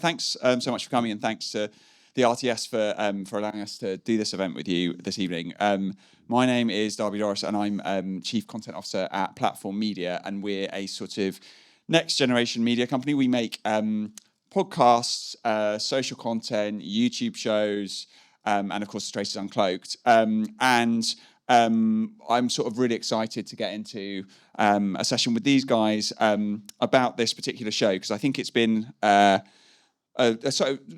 Thanks so much for coming, and thanks to the RTS for allowing us to do this event with you this evening. My name is Darby Dorras, and I'm Chief Content Officer at Platform Media, and we're a sort of next generation media company. We make podcasts, social content, YouTube shows, and of course, the Traitors Uncloaked. I'm sort of really excited to get into a session with these guys about this particular show, because I think it's been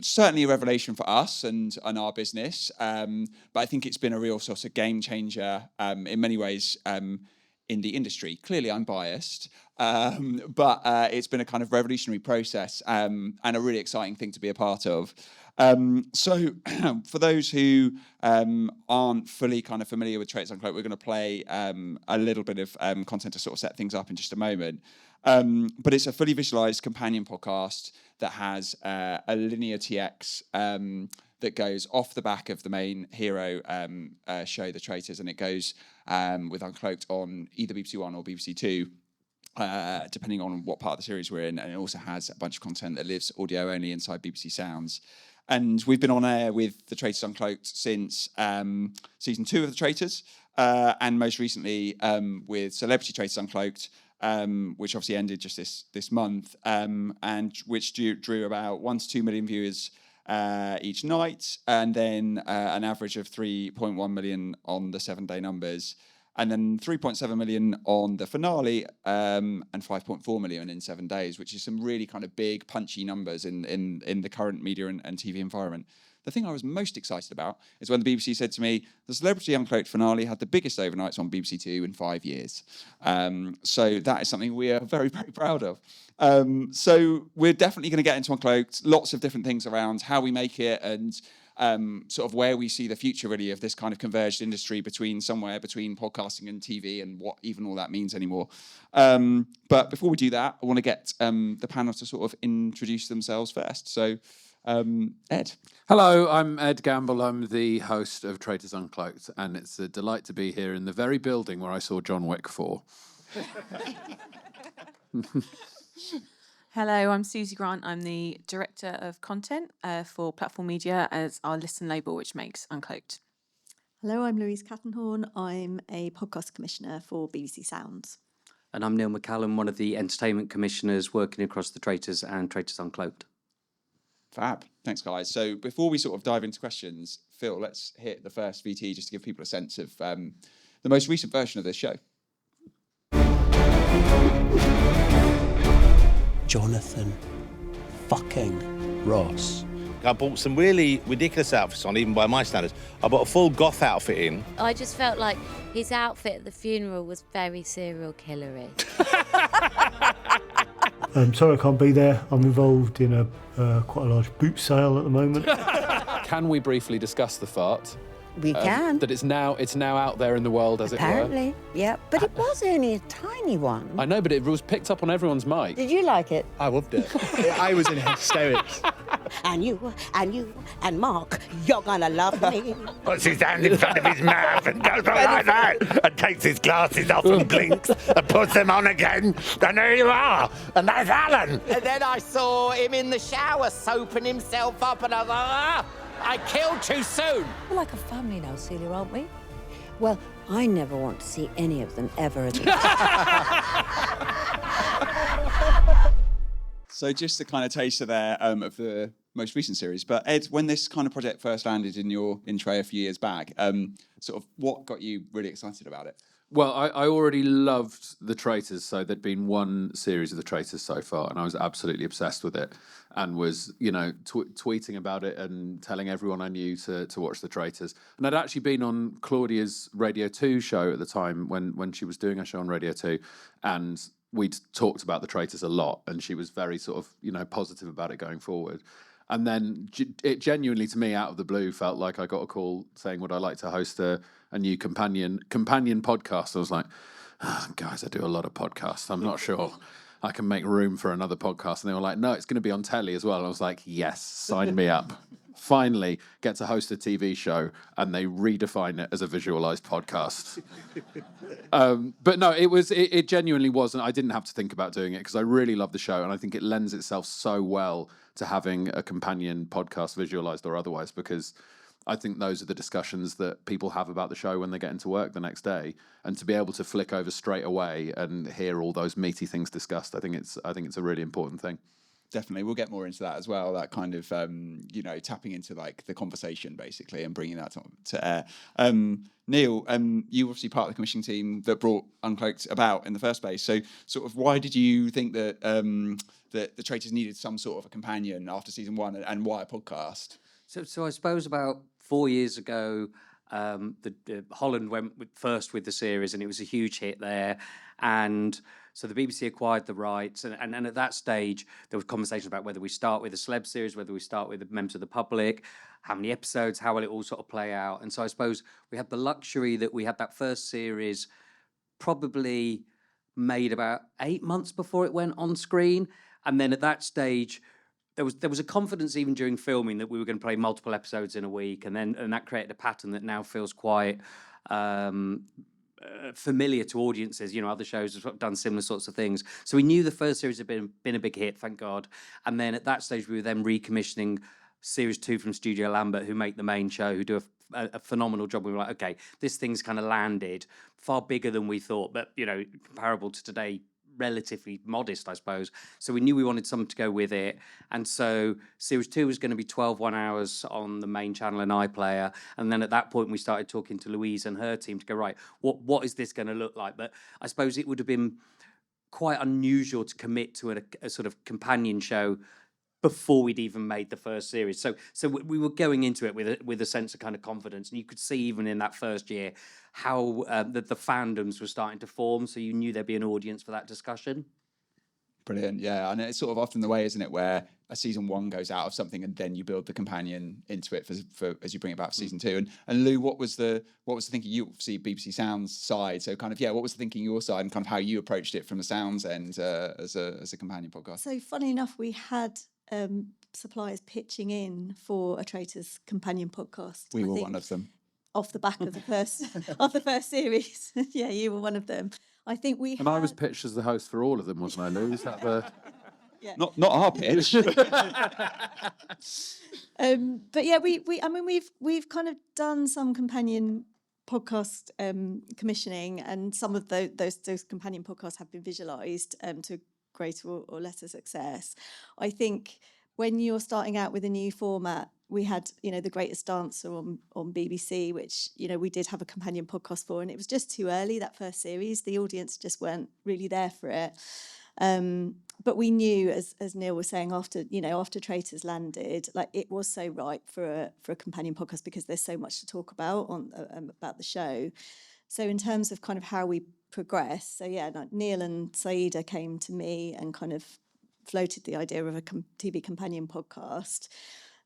certainly a revelation for us and our business, but I think it's been a real sort of game changer in many ways in the industry. Clearly, I'm biased, but it's been a kind of revolutionary process and a really exciting thing to be a part of. So for those who aren't fully kind of familiar with Traitors Uncloaked, we're going to play a little bit of content to sort of set things up in just a moment. But it's a fully visualized companion podcast that has a linear TX that goes off the back of the main hero show, The Traitors, and it goes with Uncloaked on either BBC One or BBC Two, depending on what part of the series we're in. And it also has a bunch of content that lives audio only inside BBC Sounds. And we've been on air with The Traitors Uncloaked since season 2 of The Traitors, and most recently with Celebrity Traitors Uncloaked, which obviously ended just this month, and which drew about 1 to 2 million viewers each night, and then an average of 3.1 million on the 7-day numbers, and then 3.7 million on the finale, and 5.4 million in 7 days, which is some really kind of big, punchy numbers in the current media and TV environment. The thing I was most excited about is when the BBC said to me, the Celebrity Uncloaked finale had the biggest overnights on BBC Two in 5 years. So that is something we are very, very proud of. So we're definitely going to get into Uncloaked, lots of different things around how we make it and sort of where we see the future really of this kind of converged industry somewhere between podcasting and TV, and what even all that means anymore. But before we do that, I want to get the panel to sort of introduce themselves first. So Ed. Hello, I'm Ed Gamble. I'm the host of Traitors Uncloaked, and it's a delight to be here in the very building where I saw John Wick 4. Hello, I'm Suzy Grant. I'm the Director of Content for Platform Media as our listen label, which makes Uncloaked. Hello, I'm Louise Cattenhorn. I'm a podcast commissioner for BBC Sounds. And I'm Neil McCallum, one of the entertainment commissioners working across the Traitors and Traitors Uncloaked. Fab. Thanks, guys. So before we sort of dive into questions, Phil, let's hit the first VT just to give people a sense of the most recent version of this show. Jonathan fucking Ross. I bought some really ridiculous outfits on, even by my standards. I bought a full goth outfit in. I just felt like his outfit at the funeral was very serial killery. Sorry I can't be there. I'm involved in a quite a large boot sale at the moment. Can we briefly discuss the fart? We can. That it's now out there in the world, as Apparently, it were. yeah. But it was only a tiny one. I know, but it was picked up on everyone's mic. Did you like it? I loved it. I was in hysterics. And you, and Mark, you're gonna love me. Puts his hand in front of his mouth and goes like that, and takes his glasses off and blinks and puts them on again. And there you are. And that's Alan. And then I saw him in the shower soaping himself up, and I was like, I killed too soon. We're like a family now, Celia, aren't we? Well, I never want to see any of them ever again. So just a kind of taster there of the most recent series. But Ed, when this kind of project first landed in your tray a few years back, sort of what got you really excited about it? Well, I already loved The Traitors, so there'd been one series of The Traitors so far, and I was absolutely obsessed with it, and was, tweeting about it and telling everyone I knew to watch The Traitors. And I'd actually been on Claudia's Radio 2 show at the time when she was doing a show on Radio 2, and we'd talked about The Traitors a lot, and she was very sort of, positive about it going forward. And then it genuinely, to me, out of the blue, felt like I got a call saying, would I like to host a new companion podcast? I was like, guys, I do a lot of podcasts. I'm not sure I can make room for another podcast. And they were like, no, it's going to be on telly as well. And I was like, yes, sign me up. finally get to host a TV show, and they redefine it as a visualized podcast. But no, it genuinely wasn't. I didn't have to think about doing it because I really love the show, and I think it lends itself so well to having a companion podcast, visualized or otherwise, because I think those are the discussions that people have about the show when they get into work the next day, and to be able to flick over straight away and hear all those meaty things discussed, I think it's a really important thing. Definitely, we'll get more into that as well. That kind of tapping into like the conversation basically and bringing that to air. Neil, you were obviously part of the commissioning team that brought Uncloaked about in the first place. So, sort of, why did you think that that the Traitors needed some sort of a companion after season 1, and why a podcast? So I suppose about 4 years ago, the Holland went first with the series, and it was a huge hit there. And so the BBC acquired the rights, and at that stage, there was conversation about whether we start with a celeb series, whether we start with members of the public, how many episodes, how will it all sort of play out. And so I suppose we had the luxury that we had that first series probably made about 8 months before it went on screen. And then at that stage, there was a confidence even during filming that we were going to play multiple episodes in a week, and that created a pattern that now feels quite familiar to audiences. Other shows have done similar sorts of things. So we knew the first series had been a big hit, thank God. And then at that stage, we were then recommissioning Series 2 from Studio Lambert, who make the main show, who do a phenomenal job. We were like, okay, this thing's kind of landed far bigger than we thought, but comparable to today, relatively modest, I suppose. So we knew we wanted something to go with it. And so Series 2 was going to be 12 1-hours on the main channel and iPlayer. And then at that point, we started talking to Louise and her team to go, right, what is this going to look like? But I suppose it would have been quite unusual to commit to a sort of companion show before we'd even made the first series. So we were going into it with a sense of kind of confidence. And you could see even in that first year how the fandoms were starting to form. So you knew there'd be an audience for that discussion. Brilliant, yeah. And it's sort of often the way, isn't it, where a season 1 goes out of something and then you build the companion into it for as you bring it back for season 2. And Lou, what was the thinking? You obviously BBC Sounds side, so kind of what was the thinking your side and kind of how you approached it from the Sounds end as a companion podcast? So funny enough, we had suppliers pitching in for a Traitors companion podcast. We were one of them. Off the back of the first series. Yeah, you were one of them. I think we. And I was pitched as the host for all of them, wasn't I, Lou? Is that the? Yeah. Not our pitch. But yeah, we've kind of done some companion podcast commissioning, and some of those companion podcasts have been visualised to greater or lesser success. I think when you're starting out with a new format, we had, The Greatest Dancer on BBC, which, we did have a companion podcast for, and it was just too early, that first series. The audience just weren't really there for it. But we knew, as Neil was saying, after Traitors landed, like it was so ripe for a companion podcast because there's so much to talk about about the show. So in terms of kind of how we progress, so yeah, Neil and Saida came to me and kind of floated the idea of a TV companion podcast.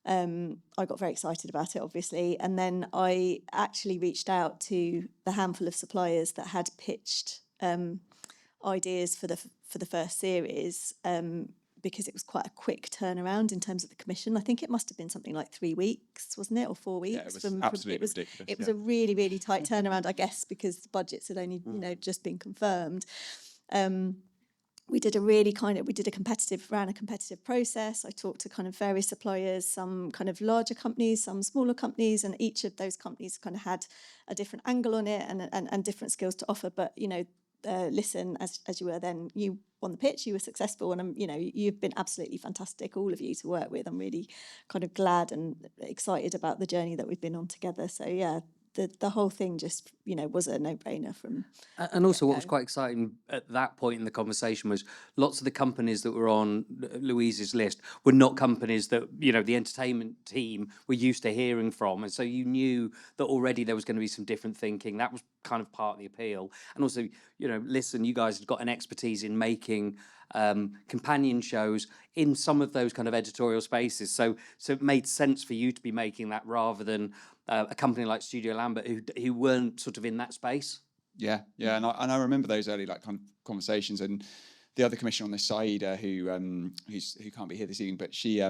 I got very excited about it, obviously, and then I actually reached out to the handful of suppliers that had pitched ideas for the first series because it was quite a quick turnaround in terms of the commission. I think it must have been something like 3 weeks, wasn't it, or 4 weeks? Yeah, it was absolutely ridiculous. It was a really, really tight turnaround, I guess, because the budgets had only just been confirmed. We did a competitive process. I talked to kind of various suppliers, some kind of larger companies, some smaller companies, and each of those companies kind of had a different angle on it and different skills to offer. But, listen, as you were then, you won the pitch, you were successful, and you've been absolutely fantastic, all of you, to work with. I'm really kind of glad and excited about the journey that we've been on together. So yeah, the whole thing just was a no-brainer from. And also, what was quite exciting at that point in the conversation was lots of the companies that were on Louise's list were not companies that the entertainment team were used to hearing from, and so you knew that already there was going to be some different thinking. That was kind of part of the appeal, and also listen, you guys had got an expertise in making companion shows in some of those kind of editorial spaces, so it made sense for you to be making that rather than a company like Studio Lambert who weren't sort of in that space. Yeah, and I remember those early conversations, and the other commissioner on this side who can't be here this evening, but she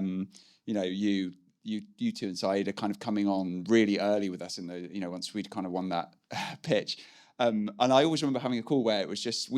you you two and Saeed are kind of coming on really early with us in the, once we'd kind of won that pitch. And I always remember having a call where it was just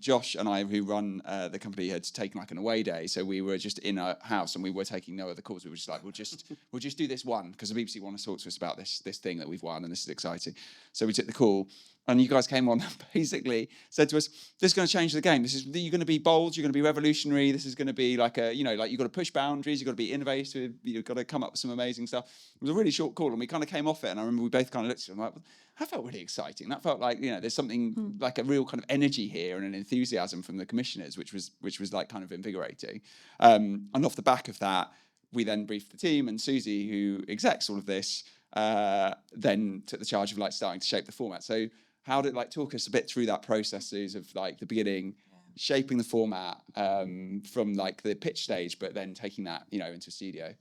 Josh and I, who run the company, had taken like an away day, so we were just in a house and we were taking no other calls. We were just like, we'll just do this one because the BBC want to talk to us about this thing that we've won and this is exciting. So we took the call, and you guys came on and basically said to us, "This is going to change the game. You're going to be bold. You're going to be revolutionary. This is going to be like you've got to push boundaries. You've got to be innovative. You've got to come up with some amazing stuff." It was a really short call, and we kind of came off it. And I remember we both kind of looked at it and like, that felt really exciting. That felt like, there's something like a real kind of energy here and an enthusiasm from the commissioners, which was like kind of invigorating. And off the back of that, we then briefed the team, and Suzy, who execs all of this, then took the charge of like starting to shape the format. So how did talk us a bit through that process of like the beginning, shaping the format from like the pitch stage, but then taking that, into a studio?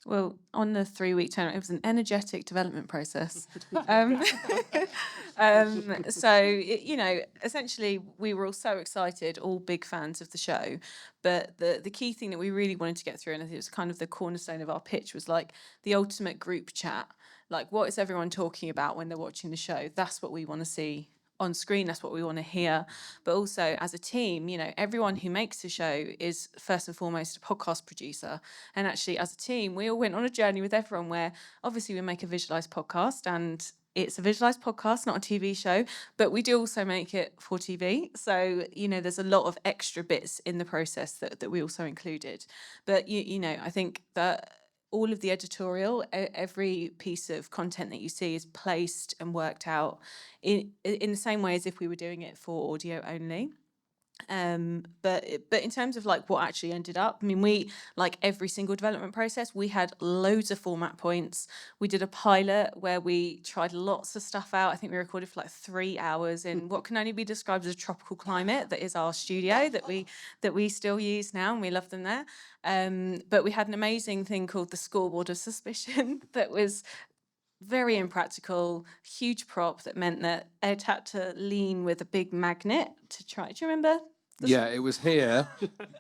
Well, on the 3-week turnaround, it was an energetic development process. Essentially, we were all so excited, all big fans of the show. But the key thing that we really wanted to get through, and I think it was kind of the cornerstone of our pitch, was like the ultimate group chat. Like, what is everyone talking about when they're watching the show? That's what we want to see on screen. That's what we want to hear. But also, as a team, everyone who makes the show is first and foremost a podcast producer. And actually, as a team, we all went on a journey with everyone where obviously we make a visualized podcast, and it's a visualized podcast, not a TV show, but we do also make it for TV. So, there's a lot of extra bits in the process that we also included. But, I think that all of the editorial, every piece of content that you see is placed and worked out in the same way as if we were doing it for audio only. But in terms of like what actually ended up, I mean, we, like every single development process, we had loads of format points. We did a pilot where we tried lots of stuff out. I think we recorded for like 3 hours in what can only be described as a tropical climate that is our studio that we still use now, and we love them there. But we had an amazing thing called the scoreboard of suspicion that was very impractical, huge prop that meant that Ed had to lean with a big magnet to try. Do you remember? Yeah, it was here,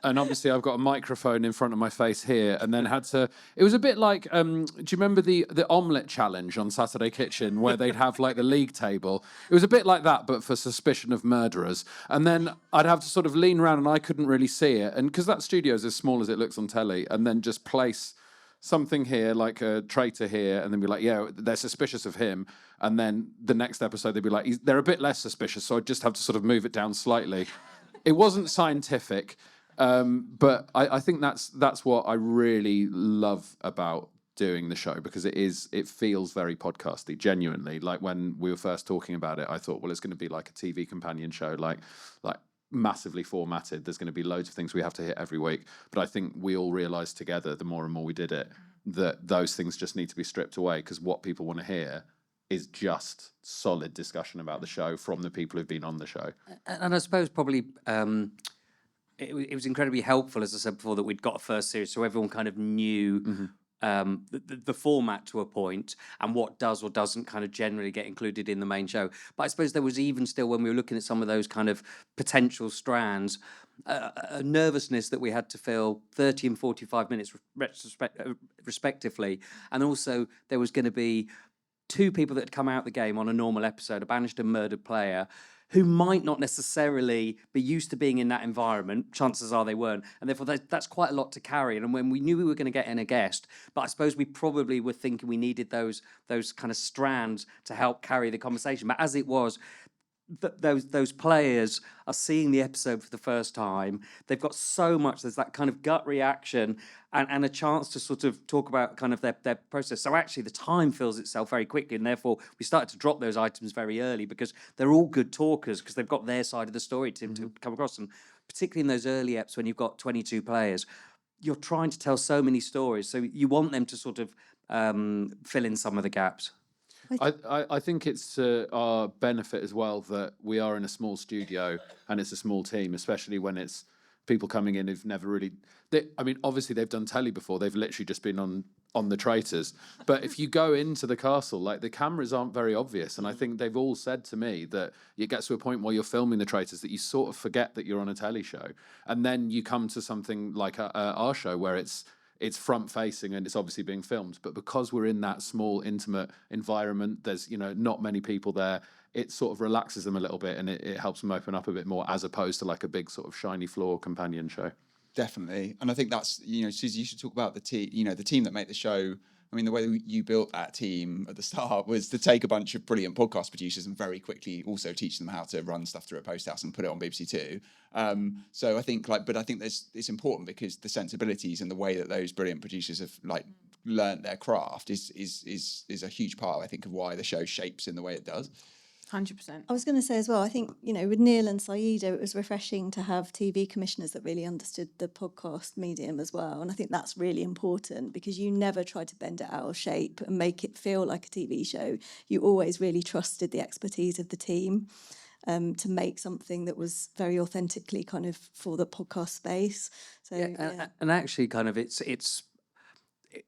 and obviously I've got a microphone in front of my face here, and then had to. It was a bit like, do you remember the omelette challenge on Saturday Kitchen, where they'd have like the league table? It was a bit like that, but for suspicion of murderers. And then I'd have to sort of lean around, and I couldn't really see it, and because that studio is as small as it looks on telly, and then just place something here, like a traitor here, and then be like, yeah, they're suspicious of him. And then the next episode, they'd be like, they're a bit less suspicious, so I just have to sort of move it down slightly. It wasn't scientific, but I think that's what I really love about doing the show, because it feels very podcasty, genuinely. Like when we were first talking about it, I thought, well, it's going to be like a TV companion show, like massively formatted. There's going to be loads of things we have to hit every week. But I think we all realised together, the more and more we did it, that those things just need to be stripped away, because what people want to hear is just solid discussion about the show from the people who've been on the show. And I suppose probably it was incredibly helpful, as I said before, that we'd got a first series, so everyone kind of knew the format to a point and what does or doesn't kind of generally get included in the main show. But I suppose there was even still, when we were looking at some of those kind of potential strands, a nervousness that we had to fill 30 and 45 minutes respectively. And also there was going to be 2 people that had come out the game on a normal episode, a banished and murdered player, who might not necessarily be used to being in that environment. Chances are they weren't. And therefore, that's quite a lot to carry. And when we knew we were going to get in a guest, but I suppose we probably were thinking we needed those kind of strands to help carry the conversation. But as it was, those players are seeing the episode for the first time. They've got so much. There's that kind of gut reaction and a chance to sort of talk about kind of their process. So actually the time fills itself very quickly, and therefore we started to drop those items very early, because they're all good talkers, because they've got their side of the story to come across. And particularly in those early eps when you've got 22 players, you're trying to tell so many stories. So you want them to sort of fill in some of the gaps. I think it's to our benefit as well that we are in a small studio and it's a small team, especially when it's people coming in who've never really... obviously they've done telly before. They've literally just been on the Traitors. But if you go into the castle, like, the cameras aren't very obvious. And I think they've all said to me that it gets to a point while you're filming the Traitors that you sort of forget that you're on a telly show. And then you come to something like our show where it's it's front facing and it's obviously being filmed. But because we're in that small, intimate environment, there's, you know, not many people there. It sort of relaxes them a little bit and it helps them open up a bit more, as opposed to like a big sort of shiny floor companion show. Definitely. And I think that's, you know, Suzy, you should talk about the team, you know, the team that made the show. I mean, the way you built that team at the start was to take a bunch of brilliant podcast producers and very quickly also teach them how to run stuff through a post house and put it on BBC Two. So I think it's important because the sensibilities and the way that those brilliant producers have like learnt their craft is a huge part, I think, of why the show shapes in the way it does. 100%. I was going to say as well, I think, you know, with Neil and Saida, it was refreshing to have TV commissioners that really understood the podcast medium as well. And I think that's really important because you never tried to bend it out of shape and make it feel like a TV show. You always really trusted the expertise of the team to make something that was very authentically kind of for the podcast space. So, and actually kind of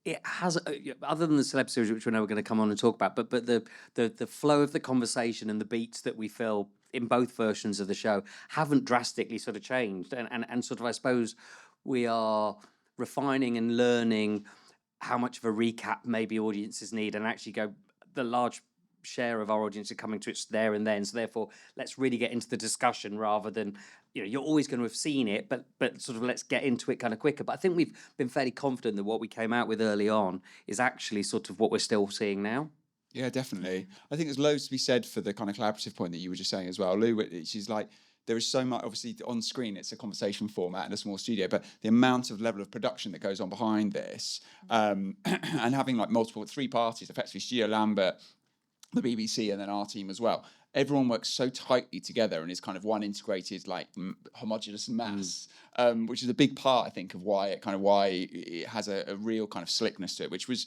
it has, other than the celeb series, which we're never going to come on and talk about, but the flow of the conversation and the beats that we feel in both versions of the show haven't drastically sort of changed. And sort of, I suppose, we are refining and learning how much of a recap maybe audiences need, and actually go, the large share of our audience are coming to it there and then. So therefore, let's really get into the discussion rather than, you know, you're always going to have seen it, but sort of let's get into it kind of quicker. But I think we've been fairly confident that what we came out with early on is actually sort of what we're still seeing now. Yeah, definitely. I think there's loads to be said for the kind of collaborative point that you were just saying as well, Lou. She's like, there is so much, obviously on screen it's a conversation format in a small studio, but the amount of level of production that goes on behind this, and having like three parties, effectively Studio Lambert, the BBC, and then our team as well. Everyone works so tightly together and is kind of one integrated, like homogenous mass, which is a big part, I think, of why it has a real kind of slickness to it, which was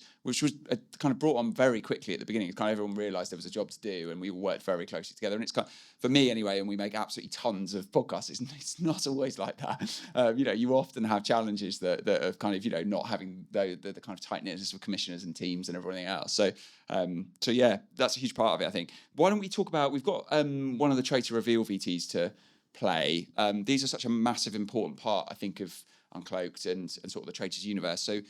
kind of brought on very quickly at the beginning. Kind of everyone realised there was a job to do, and we all worked very closely together. And it's kind of, for me anyway, and we make absolutely tons of podcasts. It's not always like that. You know, you often have challenges that are kind of, you know, not having the kind of tight knitness of commissioners and teams and everything else. So yeah, that's a huge part of it, I think. Why don't we talk about? We've got one of the Traitor Reveal VTs to play. These are such a massive, important part, I think, of Uncloaked and sort of the Traitors universe. So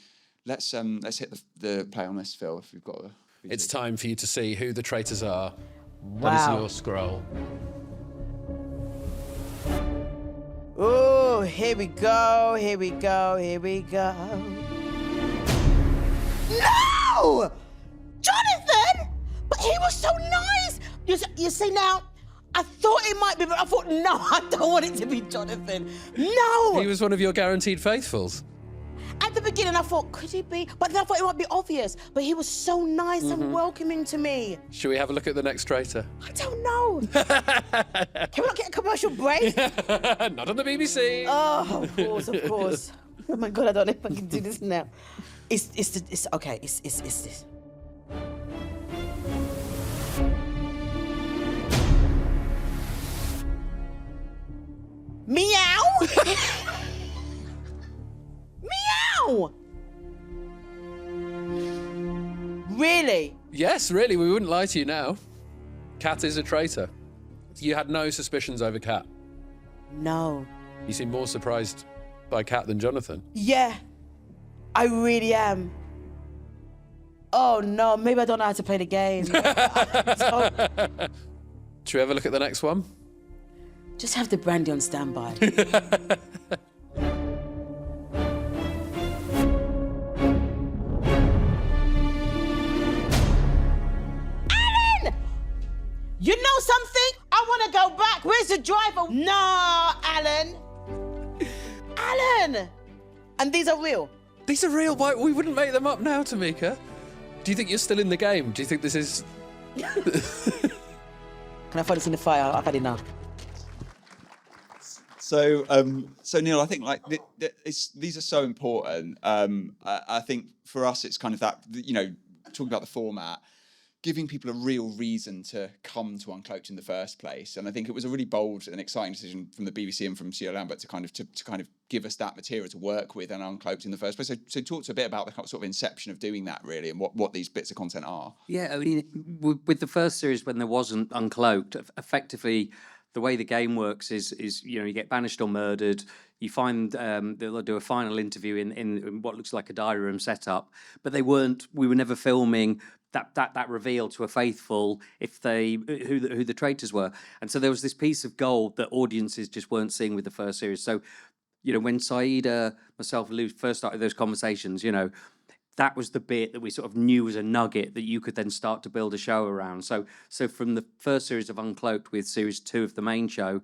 let's hit the play on this, Phil, if we've got a VT. It's time for you to see who the traitors are. Wow. That is your scroll. Oh, here we go, here we go, here we go. No! Jonathan! But he was so nice! You see now, I thought it might be, but I thought, no, I don't want it to be Jonathan. No! He was one of your guaranteed faithfuls. At the beginning, I thought, could he be? But then I thought it might be obvious. But he was so nice and welcoming to me. Should we have a look at the next traitor? I don't know. Can we not get a commercial break? Not on the BBC. Oh, of course, of course. Oh my God, I don't know if I can do this now. It's okay. It's this. Meow. Meow. Really? Yes, really. We wouldn't lie to you now. Cat is a traitor. You had no suspicions over Cat. No. You seem more surprised by Cat than Jonathan. Yeah, I really am. Oh no, maybe I don't know how to play the game. Should we have a look at the next one? Just have the brandy on standby. Alan! You know something? I want to go back. Where's the driver? No, Alan. Alan! And these are real? These are real. Why? We wouldn't make them up now, Tamika. Do you think you're still in the game? Do you think this is... Can I find this in the fire? I've had enough. So Neil, I think like these are so important. I think for us, it's kind of that, you know, talking about the format, giving people a real reason to come to Uncloaked in the first place. And I think it was a really bold and exciting decision from the BBC and from Studio Lambert to kind of give us that material to work with and Uncloaked in the first place. So talk to a bit about the sort of inception of doing that really, and what these bits of content are. Yeah, I mean, with the first series when there wasn't Uncloaked, effectively the way the game works is you get banished or murdered. You find they'll do a final interview in what looks like a diary room setup, but we were never filming that reveal to a faithful who the traitors were. And so there was this piece of gold that audiences just weren't seeing with the first series. So, when Saida, myself, and Lou first started those conversations, that was the bit that we sort of knew was a nugget that you could then start to build a show around. So from the first series of Uncloaked with series 2 of the main show,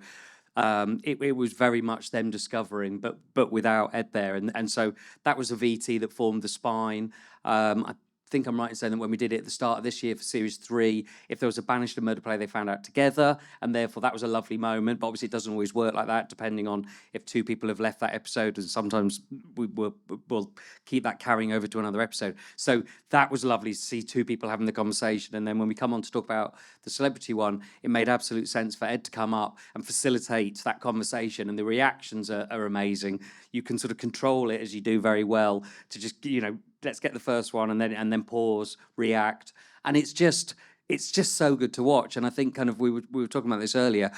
it was very much them discovering, but without Ed there. And so that was a VT that formed the spine. I think I'm right in saying that when we did it at the start of this year for series 3, if there was a banished and murder player, they found out together, and therefore that was a lovely moment. But obviously it doesn't always work like that, depending on if 2 people have left that episode, and sometimes we'll keep that carrying over to another episode. So that was lovely to see 2 people having the conversation. And then when we come on to talk about the celebrity one, it made absolute sense for Ed to come up and facilitate that conversation, and the reactions are amazing. You can sort of control it, as you do very well, to just let's get the first one and then pause, react, and it's just so good to watch. And I think kind of we were talking about this earlier.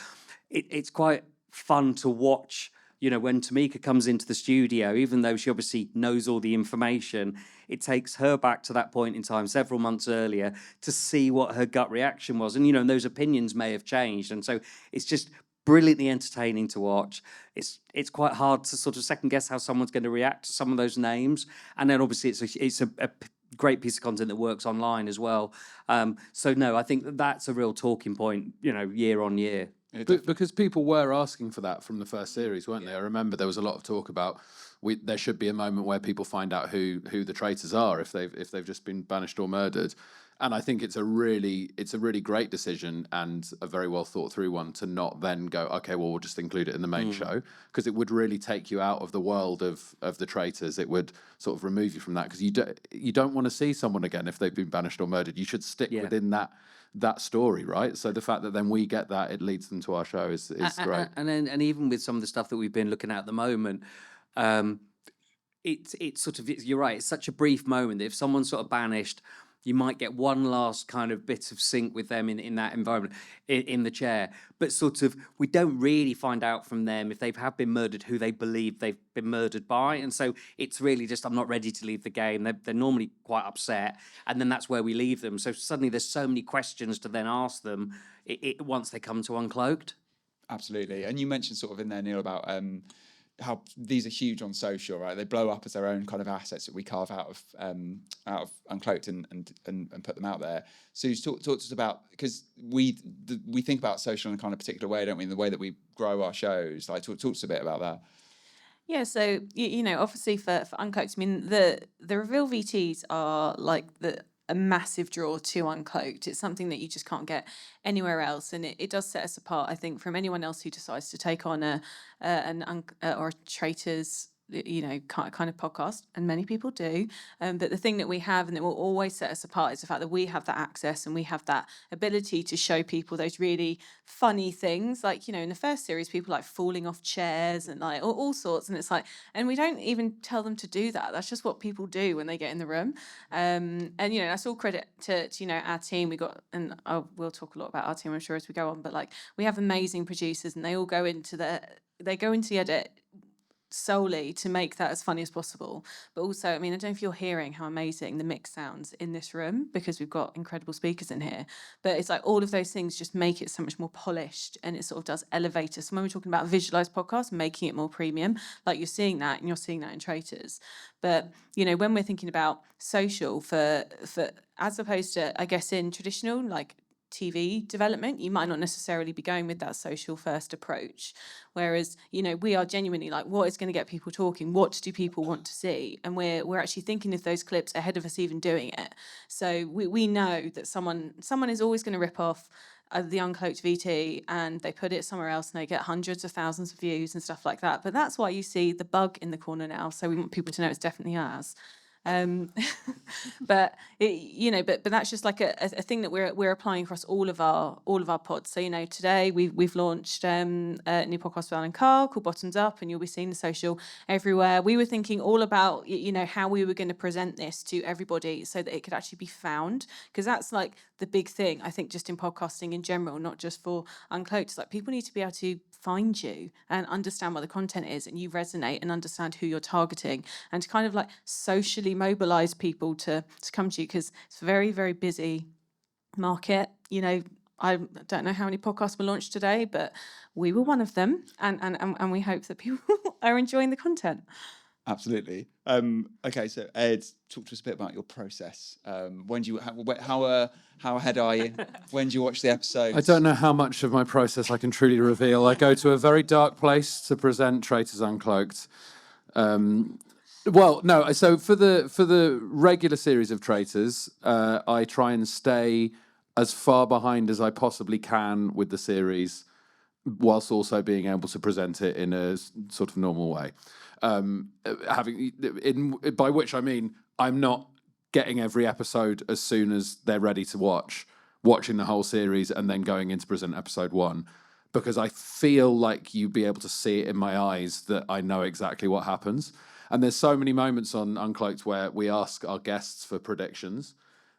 It's quite fun to watch. When Tamika comes into the studio, even though she obviously knows all the information, it takes her back to that point in time several months earlier to see what her gut reaction was, and those opinions may have changed, and so it's just brilliantly entertaining to watch. It's quite hard to sort of second guess how someone's going to react to some of those names, and then obviously it's a great piece of content that works online as well. So no, I think that's a real talking point, year on year. Because people were asking for that from the first series, weren't they? I remember there was a lot of talk about there should be a moment where people find out who the traitors are if they've just been banished or murdered. And I think it's a really great decision and a very well thought through one to not then go, okay, well, we'll just include it in the main show, because it would really take you out of the world of the traitors. It would sort of remove you from that, because you don't want to see someone again if they've been banished or murdered. You should stick within that story, right? So the fact that then we get that, it leads them to our show is great. And even with some of the stuff that we've been looking at the moment, it's sort of, you're right, it's such a brief moment that if someone's sort of banished, you might get one last kind of bit of sync with them in that environment, in the chair. But sort of, we don't really find out from them if they have been murdered, who they believe they've been murdered by. And so it's really just, I'm not ready to leave the game. They're normally quite upset. And then that's where we leave them. So suddenly there's so many questions to then ask them once they come to Uncloaked. Absolutely. And you mentioned sort of in there, Neil, about how these are huge on social, right? They blow up as their own kind of assets that we carve out of Uncloaked and put them out there. So you talk to us about, because we think about social in a kind of particular way, don't we? In the way that we grow our shows. Like, talk to us a bit about that. Yeah, so obviously for Uncloaked, I mean the reveal VTs are like a massive draw to Uncloaked. It's something that you just can't get anywhere else, and it does set us apart, I think, from anyone else who decides to take on a Traitors kind of podcast, and many people do. But the thing that we have and that will always set us apart is the fact that we have that access and we have that ability to show people those really funny things. Like, in the first series, people like falling off chairs and like all sorts. And it's like, and we don't even tell them to do that. That's just what people do when they get in the room. And that's all credit to our team. We got, and we'll talk a lot about our team, I'm sure, as we go on. But like, we have amazing producers, and they all go into the edit solely to make that as funny as possible. But also, I mean, I don't know if you're hearing how amazing the mix sounds in this room, because we've got incredible speakers in here, but it's like all of those things just make it so much more polished, and it sort of does elevate us. So when we're talking about Visualised podcast, making it more premium, like you're seeing that, and you're seeing that in Traitors. But when we're thinking about social for as opposed to, I guess, in traditional like TV development, you might not necessarily be going with that social first approach. Whereas, we are genuinely like, what is going to get people talking? What do people want to see? And we're actually thinking of those clips ahead of us even doing it. So we know that someone is always going to rip off the Uncloaked VT, and they put it somewhere else and they get hundreds of thousands of views and stuff like that. But that's why you see the bug in the corner now. So we want people to know it's definitely ours. But but that's just like a thing that we're applying across all of our pods. So today we've launched a new podcast with Alan Carr called Bottoms Up, and you'll be seeing the social everywhere. We were thinking all about how we were going to present this to everybody so that it could actually be found, because that's like the big thing I think just in podcasting in general, not just for Uncloaked. It's like people need to be able to find you and understand what the content is, and you resonate and understand who you're targeting, and to kind of like socially mobilize people to come to you, because it's a very, very busy market. I don't know how many podcasts were launched today, but we were one of them, and we hope that people are enjoying the content. Absolutely. Okay, so Ed, talk to us a bit about your process. When do you how ahead are you? When do you watch the episodes? I don't know how much of my process I can truly reveal. I go to a very dark place to present Traitors Uncloaked. Well, no. So for the regular series of Traitors, I try and stay as far behind as I possibly can with the series, whilst also being able to present it in a sort of normal way. By which I mean I'm not getting every episode as soon as they're ready to watching the whole series and then going in to present episode 1, because I feel like you'd be able to see it in my eyes that I know exactly what happens. And there's so many moments on Uncloaked where we ask our guests for predictions.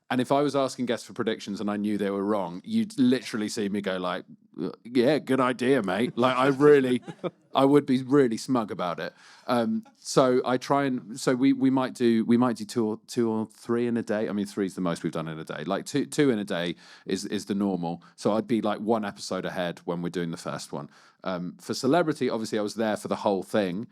And if I was asking guests for predictions and I knew they were wrong, you'd literally see me go like, yeah, good idea, mate. Like I would be really smug about it. So I try and, so we might do two or three in a day. I mean, 3 is the most we've done in a day. Like two in a day is the normal. So I'd be like 1 episode ahead when we're doing the first one. For Celebrity, obviously I was there for the whole thing.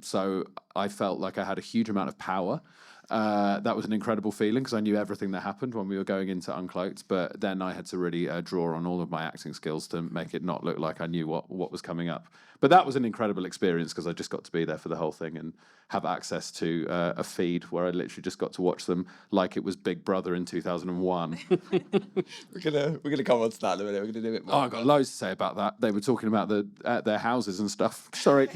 So I felt like I had a huge amount of power. That was an incredible feeling because I knew everything that happened when we were going into Uncloaked, but then I had to really draw on all of my acting skills to make it not look like I knew what was coming up. But that was an incredible experience because I just got to be there for the whole thing and have access to a feed where I literally just got to watch them like it was Big Brother in 2001. We're gonna come on to that in a minute. We're gonna do a bit more. Oh, I've got loads to say about that. They were talking about their houses and stuff. Sorry.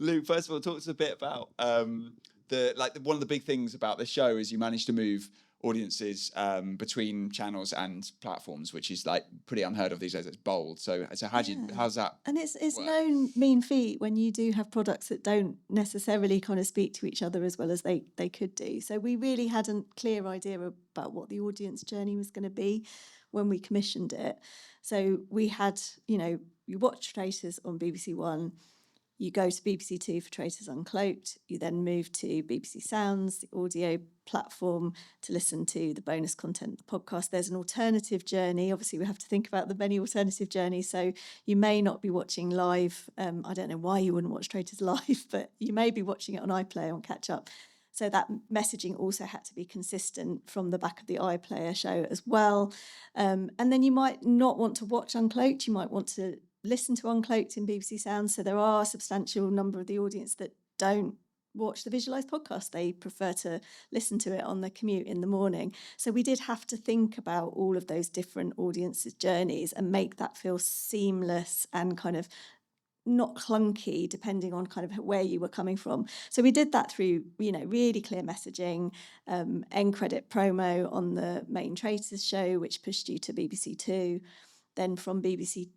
Luke, first of all, talk to us a bit about one of the big things about the show is you managed to move audiences between channels and platforms, which is like pretty unheard of these days. It's bold. So how's that? And it's work? no mean feat when you do have products that don't necessarily kind of speak to each other as well as they could do. So we really had a clear idea about what the audience journey was going to be when we commissioned it. So we had, you watch Traitors on BBC One, you go to BBC Two for Traitors Uncloaked, you then move to BBC Sounds, the audio platform, to listen to the bonus content, the podcast. There's an alternative journey. Obviously, we have to think about the many alternative journeys. So you may not be watching live. I don't know why you wouldn't watch Traitors live, but you may be watching it on iPlayer on catch up. So that messaging also had to be consistent from the back of the iPlayer show as well. And then you might not want to watch Uncloaked. You might want to listen to Uncloaked in BBC Sounds. So there are a substantial number of the audience that don't watch the Visualised podcast. They prefer to listen to it on the commute in the morning. So we did have to think about all of those different audiences' journeys and make that feel seamless and kind of not clunky, depending on kind of where you were coming from. So we did that through, really clear messaging, end credit promo on the main Traitors show, which pushed you to BBC Two. Then from BBC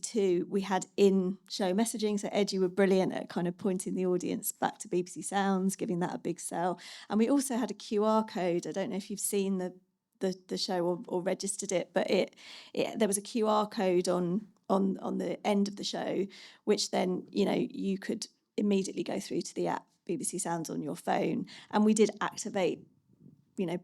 Two, we had in-show messaging. So Ed, you were brilliant at kind of pointing the audience back to BBC Sounds, giving that a big sell. And we also had a QR code. I don't know if you've seen the show or registered it, but there was a QR code on the end of the show, which then, you could immediately go through to the app BBC Sounds on your phone. And we did activate,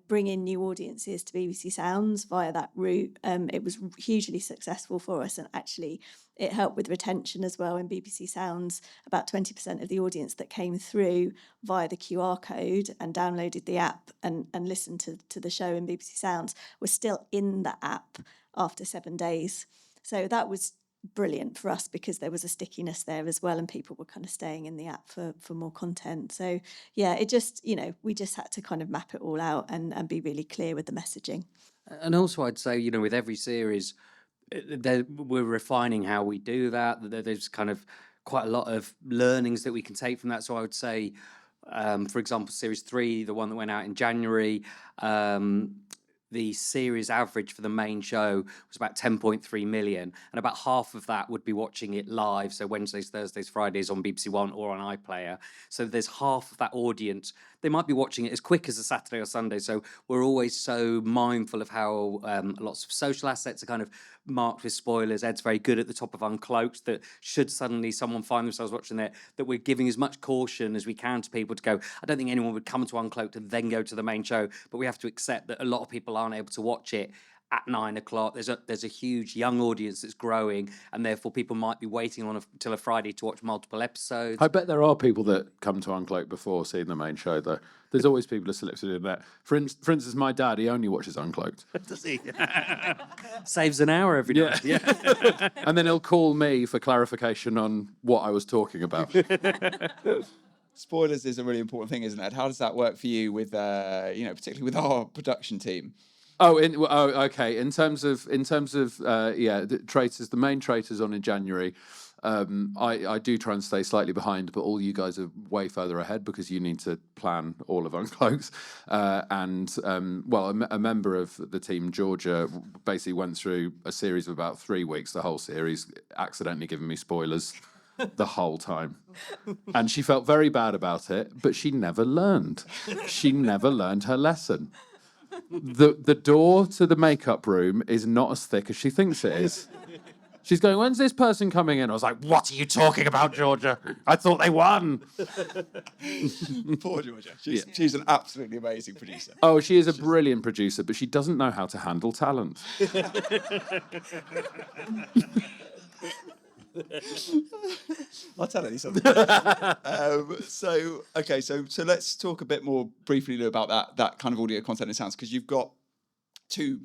bring in new audiences to BBC Sounds via that route. It was hugely successful for us, and actually it helped with retention as well. In BBC Sounds, about 20% of the audience that came through via the QR code and downloaded the app and listened to the show in BBC Sounds were still in the app after 7 days. So that was brilliant for us because there was a stickiness there as well, and people were kind of staying in the app for more content. So yeah, it just, we just had to kind of map it all out and be really clear with the messaging. And also I'd say, with every series, we're refining how we do that. There's kind of quite a lot of learnings that we can take from that. So I would say, for example, Series 3, the one that went out in January, the series average for the main show was about 10.3 million, and about half of that would be watching it live, so Wednesdays, Thursdays, Fridays on BBC One or on iPlayer. So there's half of that audience. They might be watching it as quick as a Saturday or Sunday, so we're always so mindful of how lots of social assets are kind of marked with spoilers. Ed's very good at the top of Uncloaked, that should suddenly someone find themselves watching it, that we're giving as much caution as we can to people to go, I don't think anyone would come to Uncloaked and then go to the main show, but we have to accept that a lot of people aren't able to watch it at 9 o'clock. There's a huge young audience that's growing, and therefore people might be waiting on till a Friday to watch multiple episodes. I bet there are people that come to Uncloaked before seeing the main show, though. There's always people who are selected in that. For instance, my dad, he only watches Uncloaked. Does he? Saves an hour every night. Yeah. And then he'll call me for clarification on what I was talking about. Spoilers is a really important thing, isn't it? How does that work for you with, particularly with our production team? Okay. In terms of the Traitors, the main Traitors on in January. I do try and stay slightly behind, but all you guys are way further ahead because you need to plan all of Uncloaked. A member of the team, Georgia, basically went through a series of about 3 weeks, the whole series, accidentally giving me spoilers the whole time. And she felt very bad about it, but she never learned. She never learned her lesson. The door to the makeup room is not as thick as she thinks it is. She's going, when's this person coming in? I was like, what are you talking about, Georgia? I thought they won. Poor Georgia. She's an absolutely amazing producer. Oh, she is a brilliant producer, but she doesn't know how to handle talent. I'll tell you something. So let's talk a bit more briefly about that kind of audio content and sounds, because you've got two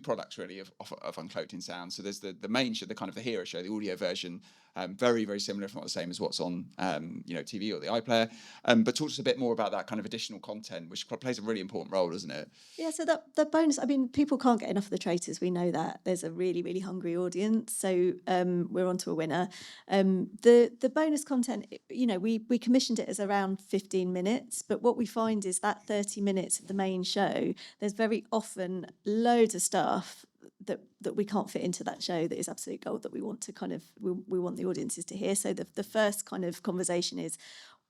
products really of Uncloaked in sound. So there's the main show, the kind of the hero show, the audio version, very, very similar, if not the same as what's on TV or the iPlayer. But talk to us a bit more about that kind of additional content, which plays a really important role, doesn't it? Yeah, so the bonus, I mean, people can't get enough of the Traitors. We know that. There's a really, really hungry audience. So we're on to a winner. The bonus content, we commissioned it as around 15 minutes, but what we find is that 30 minutes of the main show, there's very often loads of stuff that we can't fit into that show that is absolute gold that we want to kind of we want the audiences to hear. So the first kind of conversation is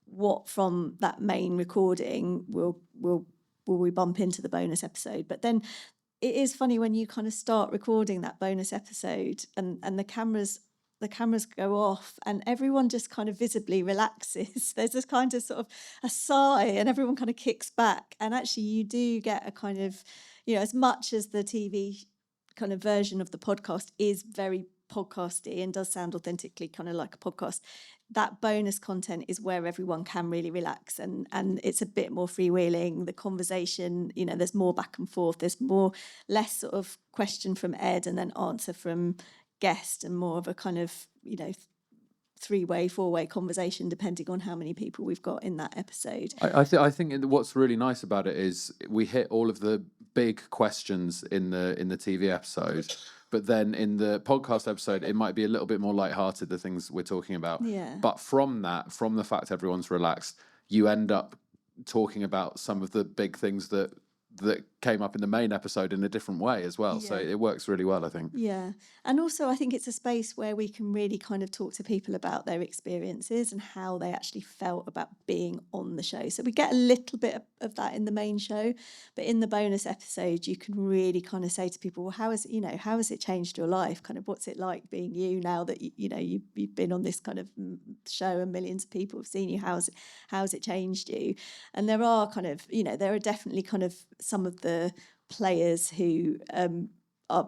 what from that main recording will we bump into the bonus episode. But then it is funny when you kind of start recording that bonus episode and the cameras go off and everyone just kind of visibly relaxes. There's this kind of sort of a sigh and everyone kind of kicks back, and actually you do get a kind of, as much as the TV kind of version of the podcast is very podcasty and does sound authentically kind of like a podcast, that bonus content is where everyone can really relax and it's a bit more freewheeling. The conversation, there's more back and forth, there's less sort of question from Ed and then answer from guest, and more of a kind of 3-way, 4-way conversation depending on how many people we've got in that episode. I think what's really nice about it is we hit all of the big questions in the TV episode, but then in the podcast episode it might be a little bit more lighthearted, the things we're talking about. Yeah. But from the fact everyone's relaxed, you end up talking about some of the big things that came up in the main episode in a different way as well. Yeah. So it works really well, I think. Yeah. And also I think it's a space where we can really kind of talk to people about their experiences and how they actually felt about being on the show. So we get a little bit of that in the main show, but in the bonus episode you can really kind of say to people, well, how has it changed your life? Kind of what's it like being you now that you've been on this kind of show and millions of people have seen you? How has it changed you? And there are kind of, there are definitely kind of some of the players who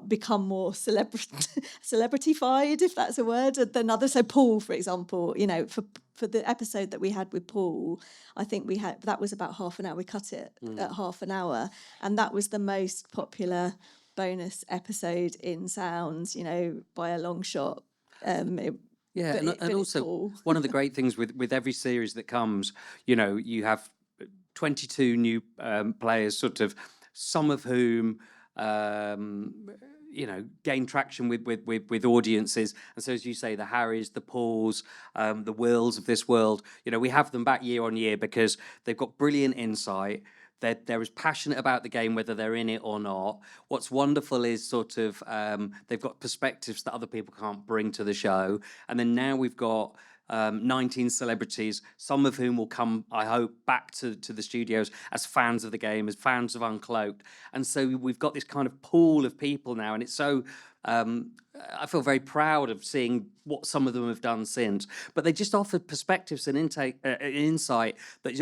become more celebrityfied, if that's a word, than others. So Paul, for example, for the episode that we had with Paul, I think that was about half an hour. We cut it at half an hour, and that was the most popular bonus episode in sounds, by a long shot. And also one of the great things with every series that comes, you have 22 new players, sort of, some of whom gain traction with audiences. And so, as you say, the Harrys, the Pauls, the Wills of this world, we have them back year on year because they've got brilliant insight. They're as passionate about the game, whether they're in it or not. What's wonderful is sort of they've got perspectives that other people can't bring to the show. And then now we've got 19 celebrities, some of whom will come, I hope, back to the studios as fans of the game, as fans of Uncloaked. And so we've got this kind of pool of people now, and it's so... I feel very proud of seeing what some of them have done since, but they just offered perspectives and insight that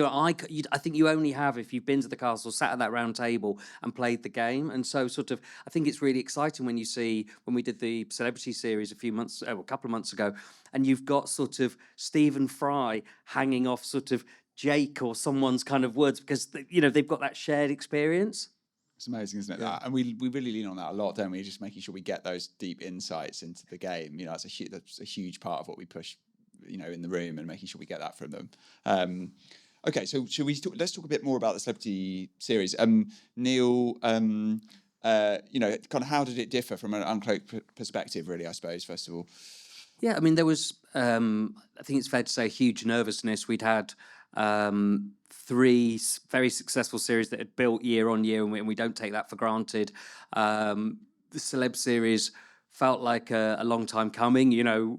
I think you only have if you've been to the castle, sat at that round table, and played the game. And so, sort of, I think it's really exciting when you see when we did the celebrity series a couple of months ago, and you've got sort of Stephen Fry hanging off sort of Jake or someone's kind of words because they've got that shared experience. It's amazing, isn't it? Yeah. That, and we really lean on that a lot, don't we? Just making sure we get those deep insights into the game. That's a huge part of what we push, in the room, and making sure we get that from them. Okay, so let's talk a bit more about the celebrity series. Neil, kind of how did it differ from an Uncloaked perspective, really? I suppose first of all. Yeah, I mean, there was, I think it's fair to say, huge nervousness. We'd had 3 very successful series that had built year on year, and we don't take that for granted. The celeb series felt like a long time coming,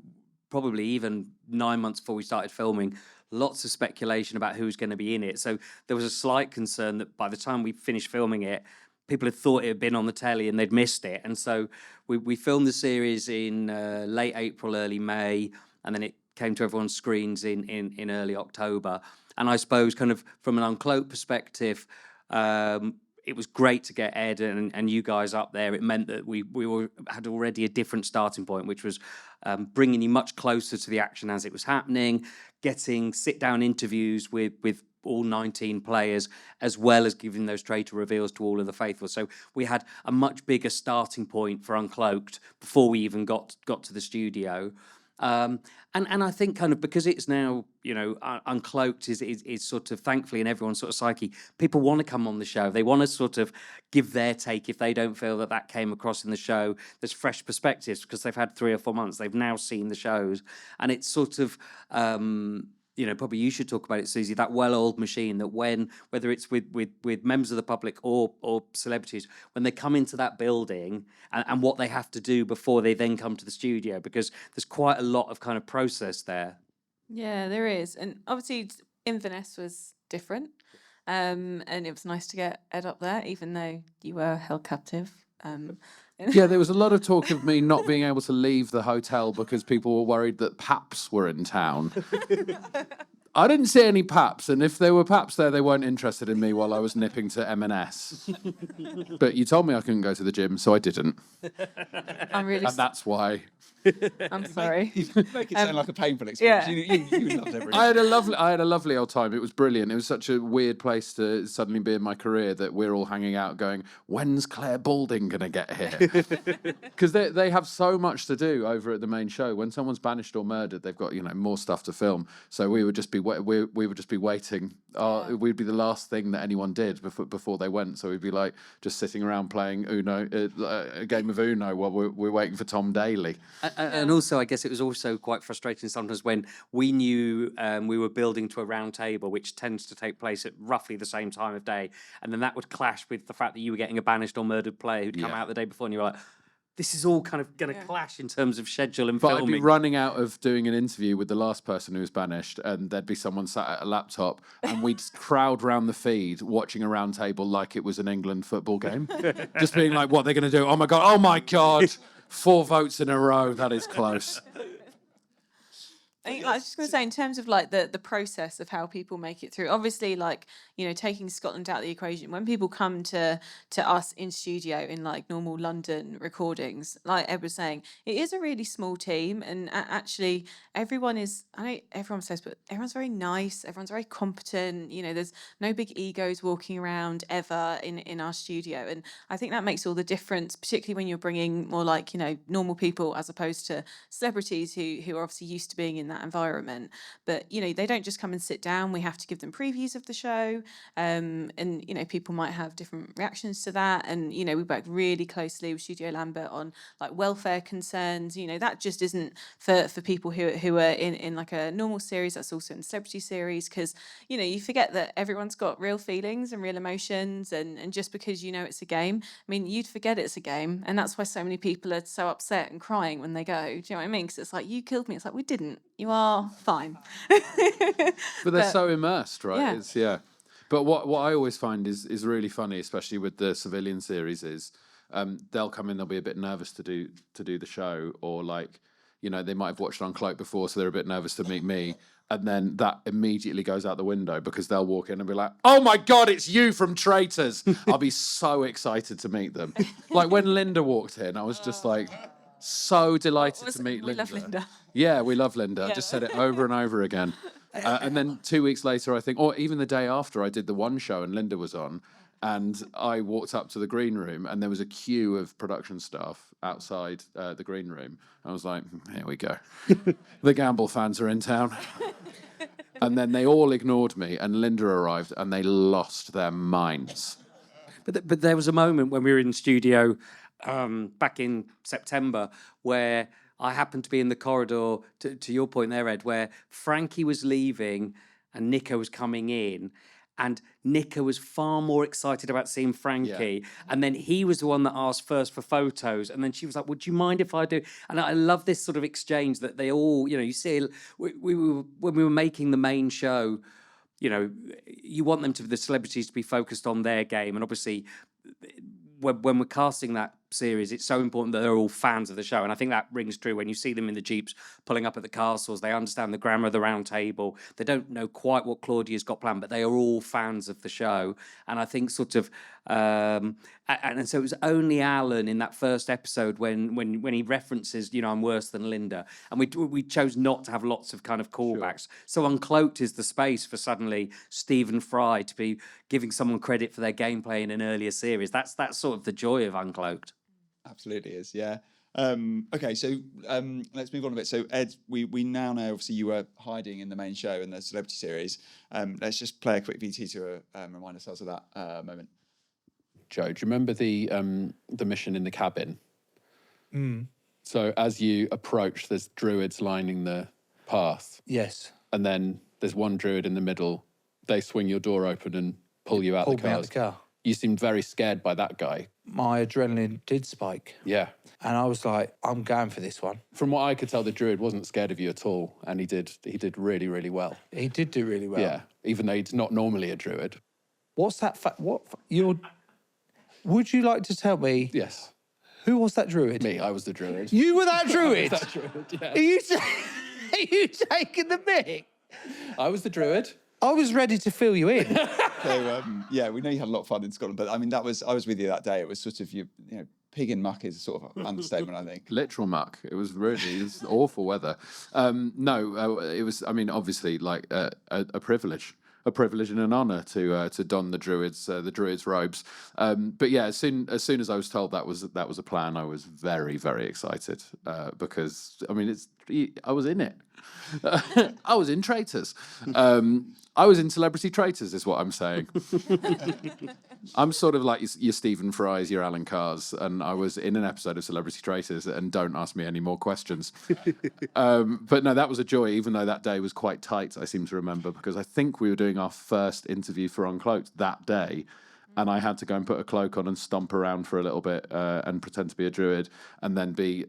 probably even 9 months before we started filming. Lots of speculation about who's going to be in it. So there was a slight concern that by the time we finished filming it, people had thought it had been on the telly and they'd missed it. And so we filmed the series in late April, early May, and then it came to everyone's screens in early October. And I suppose kind of from an Uncloaked perspective, it was great to get Ed and you guys up there. It meant that we had already a different starting point, which was bringing you much closer to the action as it was happening, getting sit-down interviews with all 19 players, as well as giving those traitor reveals to all of the faithful. So we had a much bigger starting point for Uncloaked before we even got to the studio. And I think kind of because it's now, Uncloaked is sort of, thankfully, in everyone's sort of psyche, people want to come on the show. They want to sort of give their take if they don't feel that came across in the show. There's fresh perspectives because they've had 3 or 4 months. They've now seen the shows. And it's sort of... probably you should talk about it, Suzy, that well-oiled machine that whether it's with members of the public or celebrities, when they come into that building and what they have to do before they then come to the studio, because there's quite a lot of kind of process there. Yeah, there is. And obviously Inverness was different. And it was nice to get Ed up there, even though you were held captive. Yeah, there was a lot of talk of me not being able to leave the hotel because people were worried that Paps were in town. I didn't see any Paps, and if there were Paps there, they weren't interested in me while I was nipping to M&S. But you told me I couldn't go to the gym, so I didn't. I'm really... And that's why. I'm sorry. You make it sound like a painful experience. Yeah. You loved everything. I had a lovely old time. It was brilliant. It was such a weird place to suddenly be in my career that we're all hanging out going, when's Claire Balding going to get here? Because they have so much to do over at the main show. When someone's banished or murdered, they've got more stuff to film. So we would just be waiting. We'd be the last thing that anyone did before they went. So we'd be like just sitting around playing Uno, a game of Uno while we're waiting for Tom Daly. And also, I guess it was also quite frustrating sometimes when we knew we were building to a round table, which tends to take place at roughly the same time of day. And then that would clash with the fact that you were getting a banished or murdered player who'd come out the day before, and you're like, this is all kind of going to clash in terms of schedule and filming. But I'd be running out of doing an interview with the last person who was banished, and there'd be someone sat at a laptop, and we'd crowd round the feed watching a round table like it was an England football game. Just being like, what, they're going to do? Oh my God. 4 votes in a row. That is close. I was just going to say, in terms of like the process of how people make it through, obviously, like, taking Scotland out of the equation, when people come to us in studio in like normal London recordings, like Ed was saying, it is a really small team, and actually everyone is, I know everyone says, but everyone's very nice, everyone's very competent, there's no big egos walking around ever in our studio, and I think that makes all the difference, particularly when you're bringing more like, normal people as opposed to celebrities who are obviously used to being in that environment. But, you know, they don't just come and sit down. We have to give them previews of the show. And, you know, people might have different reactions to that. And, you know, we work really closely with Studio Lambert on like welfare concerns. You know, that just isn't for people who are in like a normal series. That's also in a celebrity series, because, you know, you forget that everyone's got real feelings and real emotions. And just because you know it's a game, I mean, you'd forget it's a game. And that's why so many people are so upset and crying when they go. Do you know what I mean? Because it's like, you killed me. It's like, we didn't. You are fine. But they're so immersed, right? Yeah. It's. But what I always find is really funny, especially with the civilian series, is they'll come in, they'll be a bit nervous to do the show, or like, you know, they might have watched Uncloaked before, so they're a bit nervous to meet me. And then that immediately goes out the window because they'll walk in and be like, "Oh my God, it's you from Traitors." I'll be so excited to meet them. Like when Linda walked in, I was just like so delighted to meet Linda. We love Linda. Yeah, we love Linda. I just said it over and over again. And then 2 weeks later, I think, or even the day after, I did the one show and Linda was on. And I walked up to the green room and there was a queue of production staff outside the green room. I was like, here we go. The Gamble fans are in town. And then they all ignored me and Linda arrived and they lost their minds. But there was a moment when we were in studio back in September where I happened to be in the corridor, to your point there, Ed, where Frankie was leaving and Nico was coming in. And Nico was far more excited about seeing Frankie. Yeah. And then he was the one that asked first for photos. And then she was like, would you mind if I do? And I love this sort of exchange that they all, you know, you see, when we were making the main show, you know, you want them to, the celebrities to be focused on their game. And obviously, when we're casting that series, it's so important that they're all fans of the show. And I think that rings true when you see them in the Jeeps pulling up at the castles. They understand the grammar of the round table. They don't know quite what Claudia's got planned, but they are all fans of the show. And I think sort of, and so it was only Alan in that first episode when he references, you know, I'm worse than Linda. And we chose not to have lots of kind of callbacks. Sure. So Uncloaked is the space for suddenly Stephen Fry to be giving someone credit for their gameplay in an earlier series. That's sort of the joy of Uncloaked. Absolutely is, yeah. Okay, so let's move on a bit. So Ed, we now know obviously you were hiding in the main show in the celebrity series. Let's just play a quick VT to remind ourselves of that moment. Joe, do you remember the mission in the cabin? Mm. So as you approach, there's druids lining the path. Yes. And then there's one druid in the middle. They swing your door open and pull you out the car. Pulled me out the car. You seemed very scared by that guy. My adrenaline did spike. Yeah. And I was like, I'm going for this one. From what I could tell, the druid wasn't scared of you at all. And he did really, really well. He did do really well. Yeah. Even though he's not normally a druid. What's that? Would you like to tell me? Yes. Who was that druid? Me, I was the druid. You were that druid? I was that druid, yeah. Are you taking the mick? I was the druid. I was ready to fill you in. So, yeah, we know you had a lot of fun in Scotland, but I mean, I was with you that day. It was sort of, you know, pig in muck is sort of an understatement, I think. Literal muck. It was awful weather. No, it was, I mean, obviously like a privilege. A privilege and an honour to don the druids robes, but yeah, as soon as I was told that was a plan, I was very, very excited because I mean I was in it. I was in Traitors. I was in Celebrity Traitors, is what I'm saying. I'm sort of like your Stephen Fry's, your Alan Carr's, and I was in an episode of Celebrity Traitors, and don't ask me any more questions. But no, that was a joy, even though that day was quite tight, I seem to remember, because I think we were doing our first interview for Uncloaked that day, and I had to go and put a cloak on and stomp around for a little bit and pretend to be a druid, and then be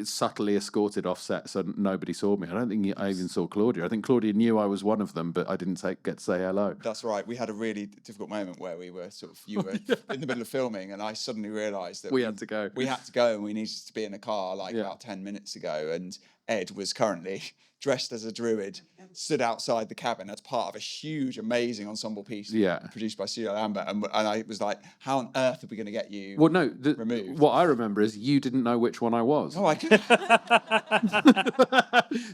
subtly escorted off set so nobody saw me. I don't think I even saw Claudia. I think Claudia knew I was one of them, but I didn't get to say hello. That's right. We had a really difficult moment where we were you were in the middle of filming, and I suddenly realised that we had to go. We had to go, and we needed to be in a car about 10 minutes ago, and Ed was currently dressed as a druid, stood outside the cabin as part of a huge, amazing ensemble piece produced by Studio Lambert. And I was like, how on earth are we going to get you removed? What I remember is you didn't know which one I was. Oh,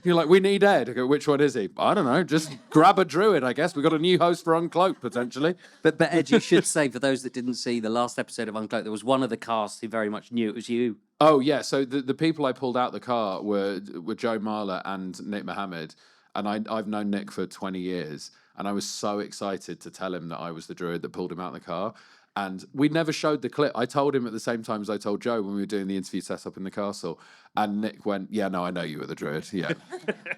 You're like, we need Ed. I go, which one is he? I don't know. Just grab a druid, I guess. We've got a new host for Uncloaked, potentially. But Ed, you should say, for those that didn't see the last episode of Uncloaked, there was one of the cast who very much knew it was you. Oh yeah, so the people I pulled out the car were Joe Marler and Nick Mohammed, and I've known Nick for 20 years, and I was so excited to tell him that I was the druid that pulled him out of the car. And we never showed the clip. I told him at the same time as I told Joe when we were doing the interview setup in the castle. And Nick went, "Yeah, no, I know you were the druid. Yeah."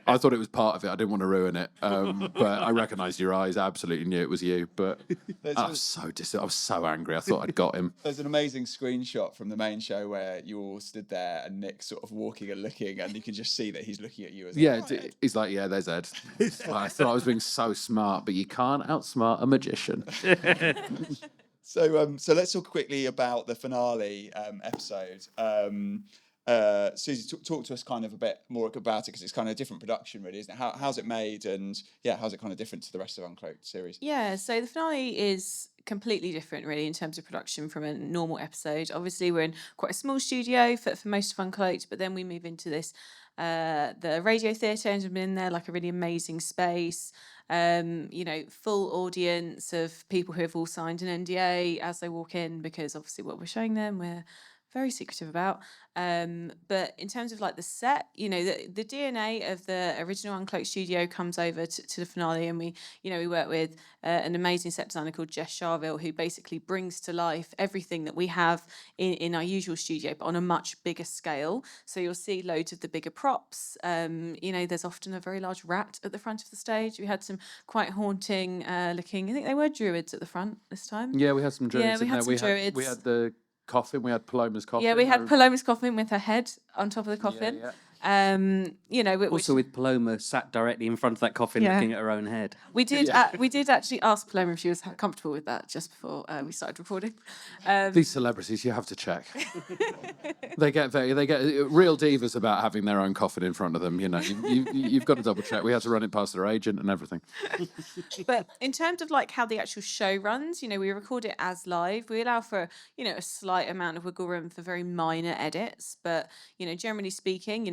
I thought it was part of it. I didn't want to ruin it. But I recognised your eyes. I absolutely knew it was you. But I was I was so angry. I thought I'd got him. There's an amazing screenshot from the main show where you all stood there and Nick's sort of walking and looking, and you can just see that he's looking at you as well. Yeah, he's like, "Yeah, there's Ed." I thought I was being so smart, but you can't outsmart a magician. So let's talk quickly about the finale episode. Suzy, talk to us kind of a bit more about it, because it's kind of a different production, really, isn't it? How's it made, and how's it kind of different to the rest of Uncloaked series? Yeah, so the finale is completely different, really, in terms of production from a normal episode. Obviously, we're in quite a small studio for most of Uncloaked, but then we move into this the radio theatre, and we've been in there, like a really amazing space. Full audience of people who have all signed an NDA as they walk in, because obviously what we're showing them, we're very secretive about. But in terms of like the set, the DNA of the original Uncloaked studio comes over to the finale, and we work with an amazing set designer called Jess Charville, who basically brings to life everything that we have in our usual studio, but on a much bigger scale. So you'll see loads of the bigger props. There's often a very large rat at the front of the stage. We had some quite haunting looking, I think they were druids at the front this time. Yeah, we had some druids. Yeah, we in had there. some druids. We had the coffin. We had Paloma's coffin. Yeah, we had Paloma's coffin with her head on top of the coffin. Yeah. Also with Paloma sat directly in front of that coffin, looking at her own head. We did. We did actually ask Paloma if she was comfortable with that just before we started recording. These celebrities, you have to check. They get real divas about having their own coffin in front of them. You've got to double check. We had to run it past their agent and everything. But in terms of like how the actual show runs, we record it as live. We allow for a slight amount of wiggle room for very minor edits, but generally speaking,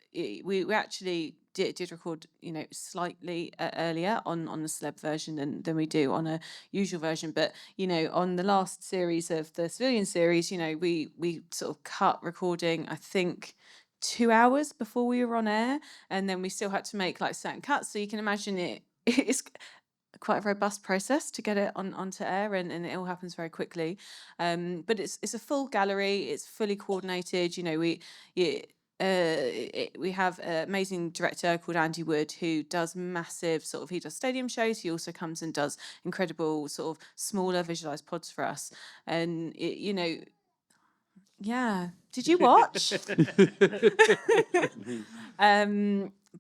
we actually did record slightly earlier on the celeb version than we do on a usual version. But on the last series of the civilian series, we sort of cut recording, I think, 2 hours before we were on air, and then we still had to make like certain cuts. So you can imagine it's quite a robust process to get it onto air, and it all happens very quickly. But it's a full gallery. It's fully coordinated. We have an amazing director called Andy Wood, who does massive he does stadium shows. He also comes and does incredible sort of smaller visualized pods for us. And did you watch?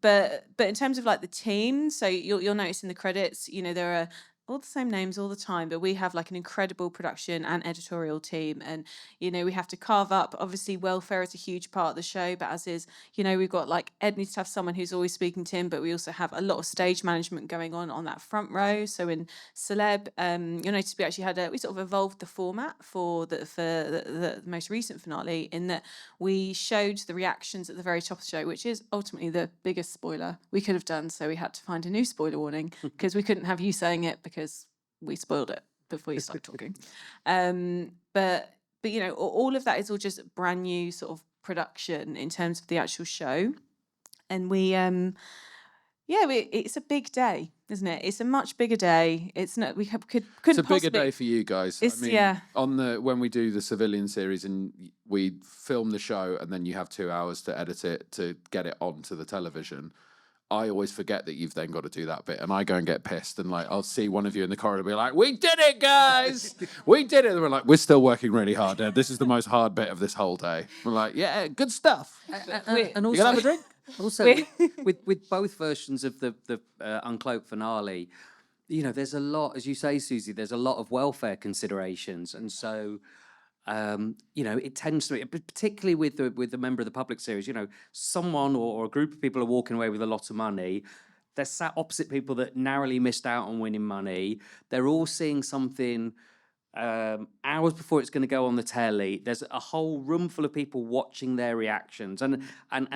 But in terms of like the team, so you'll notice in the credits, there are all the same names all the time, but we have like an incredible production and editorial team, and we have to carve up. Obviously, welfare is a huge part of the show, but as is, we've got like Ed needs to have someone who's always speaking to him, but we also have a lot of stage management going on that front row. So in Celeb, you'll notice we actually we sort of evolved the format for the most recent finale, in that we showed the reactions at the very top of the show, which is ultimately the biggest spoiler we could have done. So we had to find a new spoiler warning because we couldn't have you saying it, because we spoiled it before you started talking. But all of that is all just brand new sort of production in terms of the actual show. And it's a big day, isn't it? It's a much bigger day. It's not, couldn't It's a bigger possibly day for you guys. When we do the civilian series and we film the show and then you have 2 hours to edit it to get it onto the television, I always forget that you've then got to do that bit, and I go and get pissed, and like I'll see one of you in the corridor be like, "We did it, guys! We did it!" And we're like, "We're still working really hard, Ed. This is the most hard bit of this whole day." We're like, "Yeah, good stuff." And also, you gonna have a drink? Also, with both versions of the Uncloaked finale, there's a lot, as you say, Suzy. There's a lot of welfare considerations, and so. It tends to be, particularly with the member of the public series, someone or a group of people are walking away with a lot of money. They're sat opposite people that narrowly missed out on winning money. They're all seeing something hours before it's going to go on the telly. There's a whole room full of people watching their reactions, and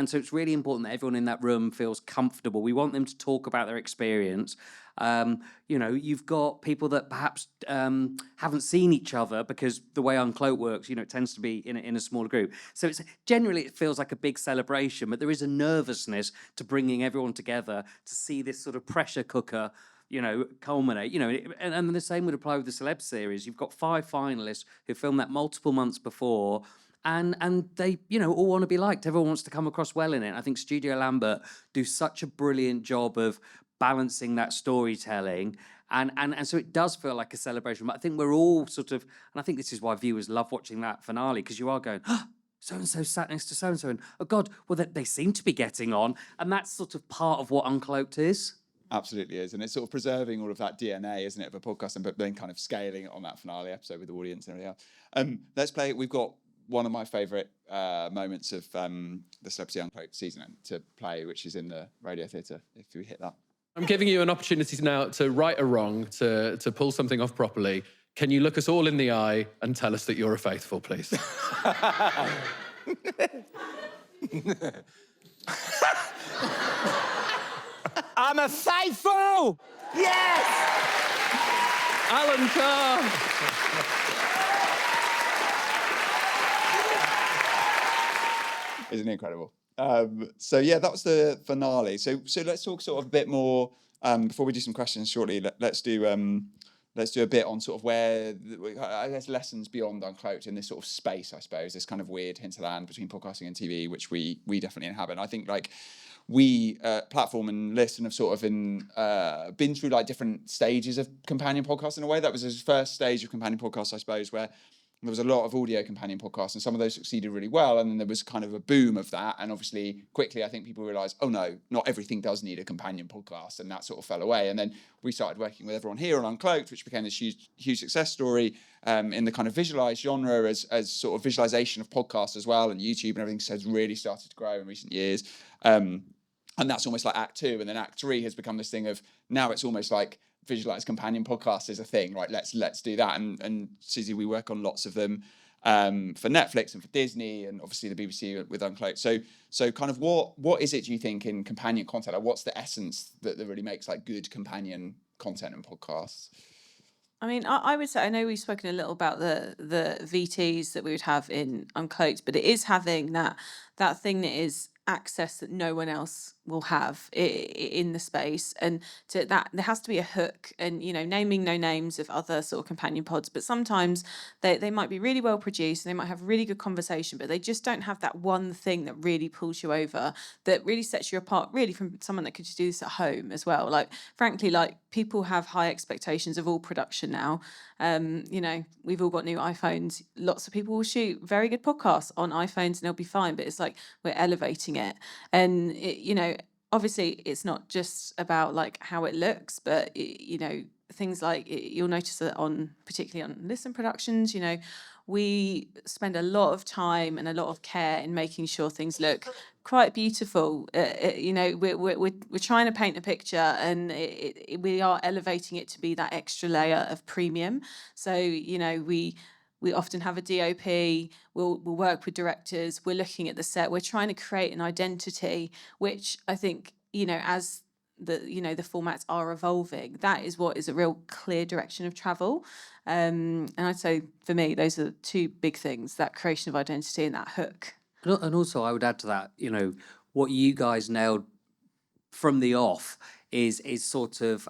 so it's really important that everyone in that room feels comfortable. We want them to talk about their experience, You know, you've got people that perhaps haven't seen each other because the way Uncloaked works, you know, it tends to be in a smaller group. So it's generally it feels like a big celebration, but there is a nervousness to bringing everyone together to see this sort of pressure cooker, you know, culminate. You know, and the same would apply with the Celeb series. You've got 5 finalists who filmed that multiple months before. And they, you know, all want to be liked. Everyone wants to come across well in it. I think Studio Lambert do such a brilliant job of balancing that storytelling. And so it does feel like a celebration. But I think we're all sort of, and I think this is why viewers love watching that finale, because you are going, oh, so-and-so sat next to so-and-so, and oh God, well, they seem to be getting on. And that's sort of part of what Uncloaked is. Absolutely is. And it's sort of preserving all of that DNA, isn't it, of a podcast, but then kind of scaling it on that finale episode with the audience and everything else. Let's play. We've got one of my favourite moments of the Celebrity Uncloaked season to play, which is in the Radio Theatre, if we hit that. I'm giving you an opportunity now to right a wrong, to pull something off properly. Can you look us all in the eye and tell us that you're a faithful, please? I'm a faithful! Yes! Alan Carr! Isn't it incredible? So yeah, that was the finale. So let's talk sort of a bit more before we do some questions shortly. Let's do a bit on sort of where I guess lessons beyond Uncloaked in this sort of space. I suppose this kind of weird hinterland between podcasting and TV, which we definitely inhabit. And I think like we platform and listen have sort of been through like different stages of companion podcasts in a way. That was his first stage of companion podcasts, I suppose, where there was a lot of audio companion podcasts and some of those succeeded really well. And then there was kind of a boom of that. And obviously quickly, I think people realized, oh no, not everything does need a companion podcast. And that sort of fell away. And then we started working with everyone here on Uncloaked, which became this huge success story in the kind of visualized genre as sort of visualization of podcasts as well. And YouTube and everything has really started to grow in recent years. And that's almost like Act 2. And then Act 3 has become this thing of now it's almost like visualized companion podcast is a thing, right? Let's do that. And Suzy, we work on lots of them for Netflix and for Disney and obviously the BBC with Uncloaked. So kind of what is it, do you think, in companion content? Like what's the essence that really makes like good companion content and podcasts? I mean, I would say, I know we've spoken a little about the VTs that we would have in Uncloaked, but it is having that thing that is access that no one else will have in the space, and to that there has to be a hook. And you know, naming no names of other sort of companion pods, but sometimes they might be really well produced and they might have really good conversation, but they just don't have that one thing that really pulls you over, that really sets you apart really from someone that could just do this at home as well. Like frankly, like people have high expectations of all production now. You know, we've all got new iPhones. Lots of people will shoot very good podcasts on iPhones and they'll be fine, but it's like we're elevating it. And it, you know, obviously it's not just about like how it looks, but you know, things like you'll notice that particularly on Listen Productions, you know, we spend a lot of time and a lot of care in making sure things look quite beautiful. You know, we're trying to paint a picture, and we are elevating it to be that extra layer of premium. So you know, we often have a DOP. We'll work with directors. We're looking at the set. We're trying to create an identity, which I think, you know, as the formats are evolving, that is what is a real clear direction of travel. And I'd say for me, those are the two big things: that creation of identity and that hook. And also, I would add to that, you know, what you guys nailed from the off is sort of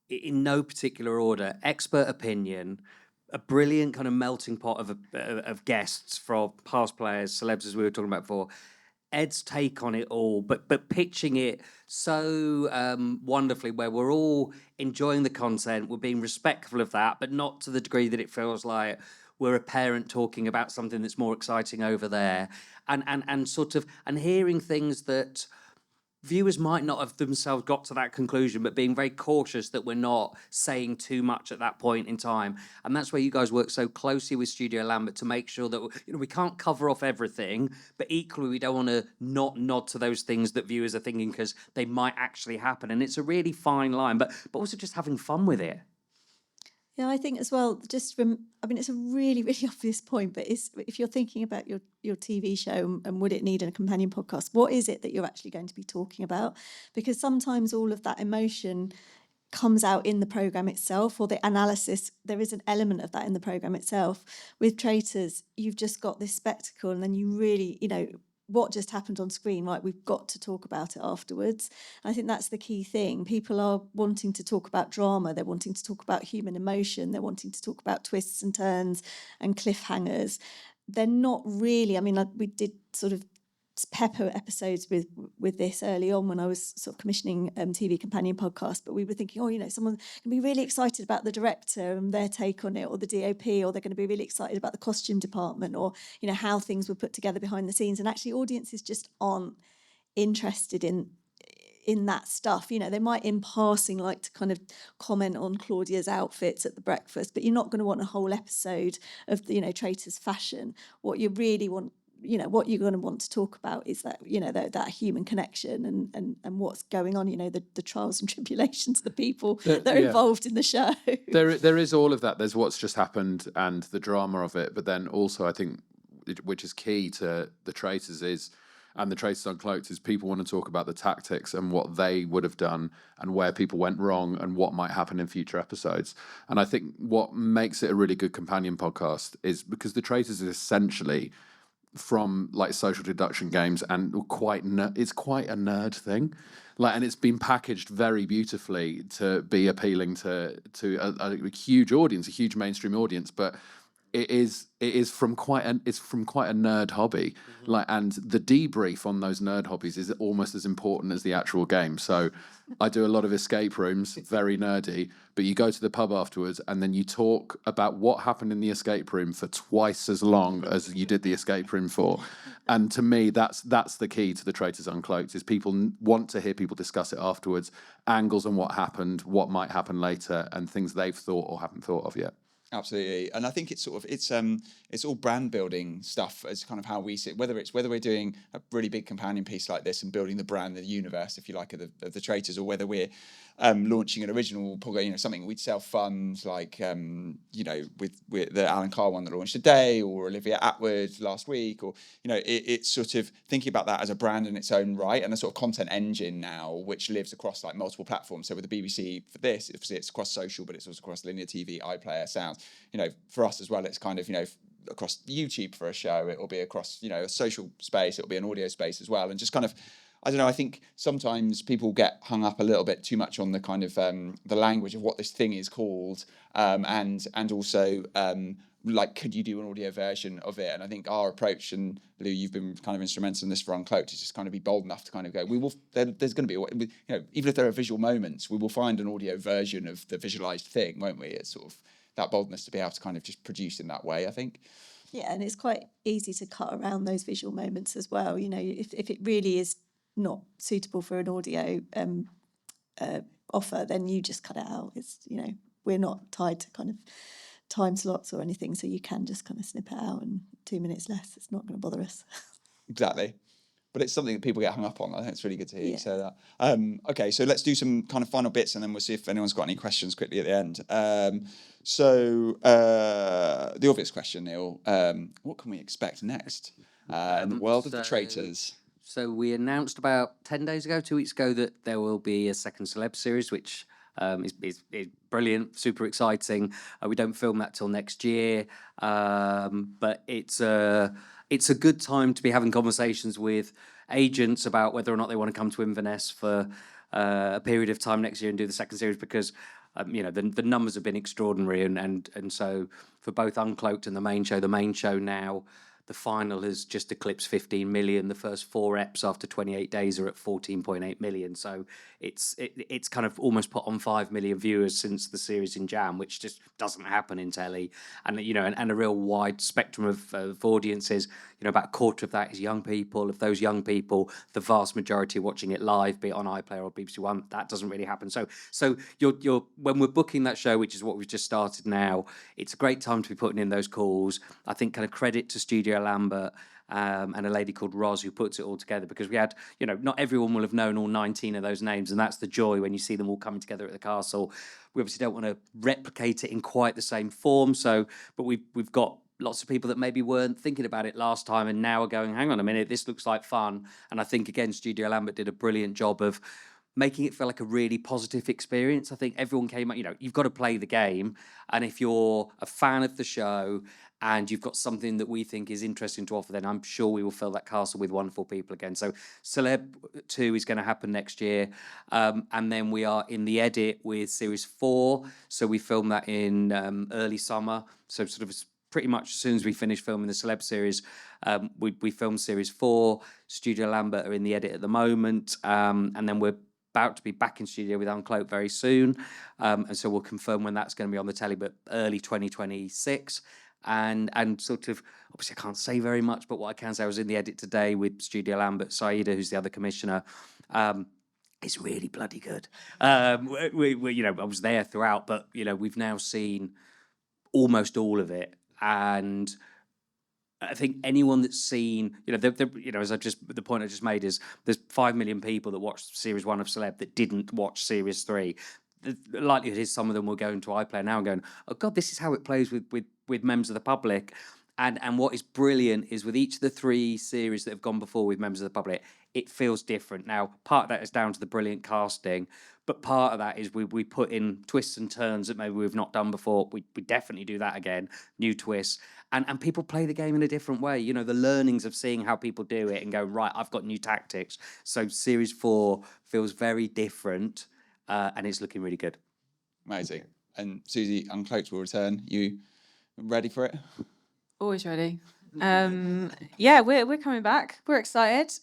in no particular order, expert opinion, a brilliant kind of melting pot of guests from past players, celebs, as we were talking about before. Ed's take on it all, but pitching it so wonderfully, where we're all enjoying the content, we're being respectful of that, but not to the degree that it feels like we're a parent talking about something that's more exciting over there, and sort of hearing things that viewers might not have themselves got to that conclusion, but being very cautious that we're not saying too much at that point in time. And that's where you guys work so closely with Studio Lambert to make sure that, you know, we can't cover off everything, but equally we don't want to not nod to those things that viewers are thinking because they might actually happen. And it's a really fine line, but also just having fun with it. Yeah, I think as well, just from, I mean, it's a really, really obvious point, but if you're thinking about your TV show and would it need a companion podcast, what is it that you're actually going to be talking about? Because sometimes all of that emotion comes out in the programme itself, or the analysis, there is an element of that in the programme itself. With Traitors, you've just got this spectacle, and then you really, what just happened on screen, right? We've got to talk about it afterwards. And I think that's the key thing. People are wanting to talk about drama. They're wanting to talk about human emotion. They're wanting to talk about twists and turns and cliffhangers. They're not really, I mean, we did sort of pepper episodes with this early on when I was sort of commissioning TV companion podcast, but we were thinking, someone can be really excited about the director and their take on it, or the DOP, or they're going to be really excited about the costume department, or how things were put together behind the scenes. And actually audiences just aren't interested in that stuff. They might in passing like to kind of comment on Claudia's outfits at the breakfast, but you're not going to want a whole episode of Traitors fashion. What you really want, what you're going to want to talk about is that, that human connection and what's going on, the trials and tribulations of the people that are involved in the show. There is all of that. There's what's just happened and the drama of it. But then also I think, which is key to the Traitors and the Traitors Uncloaked, is people want to talk about the tactics and what they would have done and where people went wrong and what might happen in future episodes. And I think what makes it a really good companion podcast is because the Traitors is essentially from like social deduction games, and it's quite a nerd thing, and it's been packaged very beautifully to be appealing to a huge audience, a huge mainstream audience, but it is from quite a nerd hobby, and the debrief on those nerd hobbies is almost as important as the actual game. So I do a lot of escape rooms, very nerdy, but you go to the pub afterwards and then you talk about what happened in the escape room for twice as long as you did the escape room for. And to me, that's the key to the Traitors Uncloaked, is people want to hear people discuss it afterwards, angles on what happened, what might happen later, and things they've thought or haven't thought of yet. Absolutely, and I think it's all brand building stuff as kind of how we see it. Whether we're doing a really big companion piece like this and building the brand, the universe, if you like, of the Traitors, or whether we're launching an original, something we'd self-fund, like with the Alan Carr one that launched today, or Olivia Atwood last week, or it's sort of thinking about that as a brand in its own right, and a sort of content engine now which lives across like multiple platforms. So with the BBC for this, it's across social, but it's also across linear TV, iPlayer, sound. For us as well, it's kind of across YouTube for a show. It'll be across a social space. It'll be an audio space as well, and just kind of. I don't know, I think sometimes people get hung up a little bit too much on the kind of the language of what this thing is called, and also like, could you do an audio version of it? And I think our approach, and Lou, you've been kind of instrumental in this for Uncloaked, is just kind of be bold enough to kind of go, there's going to be, even if there are visual moments, we will find an audio version of the visualized thing, won't we? It's sort of that boldness to be able to kind of just produce in that way, I think. Yeah, and it's quite easy to cut around those visual moments as well. If it really is not suitable for an audio offer, then you just cut it out. It's we're not tied to kind of time slots or anything, so you can just kind of snip it out, and 2 minutes less, it's not going to bother us. Exactly. But it's something that people get hung up on. I think it's really good to hear you say that. Okay, so let's do some kind of final bits, and then we'll see if anyone's got any questions quickly at the end. So the obvious question, Neil, what can we expect next in the world of the Traitors? So we announced about 10 days ago, 2 weeks ago, that there will be a second celeb series, which is brilliant, super exciting. We don't film that till next year, but it's a good time to be having conversations with agents about whether or not they want to come to Inverness for a period of time next year and do the second series, because the numbers have been extraordinary, and so for both Uncloaked and the main show now, the final has just eclipsed 15 million. The first 4 eps after 28 days are at 14.8 million. So it's kind of almost put on 5 million viewers since the series in Jan, which just doesn't happen in telly. And and a real wide spectrum of audiences. About a quarter of that is young people. Of those young people, the vast majority are watching it live, be it on iPlayer or BBC One. That doesn't really happen. So you're when we're booking that show, which is what we've just started now, it's a great time to be putting in those calls. I think kind of credit to Studio Lambert and a lady called Ros who puts it all together, because we had, not everyone will have known all 19 of those names, and that's the joy when you see them all coming together at the castle. We obviously don't want to replicate it in quite the same form, but we've got lots of people that maybe weren't thinking about it last time and now are going, hang on a minute, this looks like fun. And I think, again, Studio Lambert did a brilliant job of making it feel like a really positive experience. I think everyone came out, you've got to play the game. And if you're a fan of the show and you've got something that we think is interesting to offer, then I'm sure we will fill that castle with wonderful people again. So Celeb 2 is going to happen next year. And then we are in the edit with Series 4. So we filmed that in early summer. So sort of pretty much as soon as we finish filming the Celeb series, we filmed Series 4. Studio Lambert are in the edit at the moment. And then we're about to be back in studio with Uncloaked very soon. And so we'll confirm when that's going to be on the telly, but early 2026. And sort of, obviously I can't say very much, but what I can say, I was in the edit today with Studio Lambert, Saida, who's the other commissioner. It's really bloody good. I was there throughout, but, we've now seen almost all of it. And I think anyone that's seen, the point I just made is there's 5 million people that watched Series 1 of Celeb that didn't watch Series 3. The likelihood is some of them will go into iPlayer now and going, oh God, this is how it plays with members of the public. And what is brilliant is with each of the 3 series that have gone before with members of the public, it feels different. Now, part of that is down to the brilliant casting, but part of that is we put in twists and turns that maybe we've not done before. We definitely do that again, new twists. And people play the game in a different way. The learnings of seeing how people do it and go, right, I've got new tactics. So Series 4 feels very different, and it's looking really good. Amazing. And Suzy, Uncloaked will return. You ready for it? Always ready. Yeah, we're coming back. We're excited.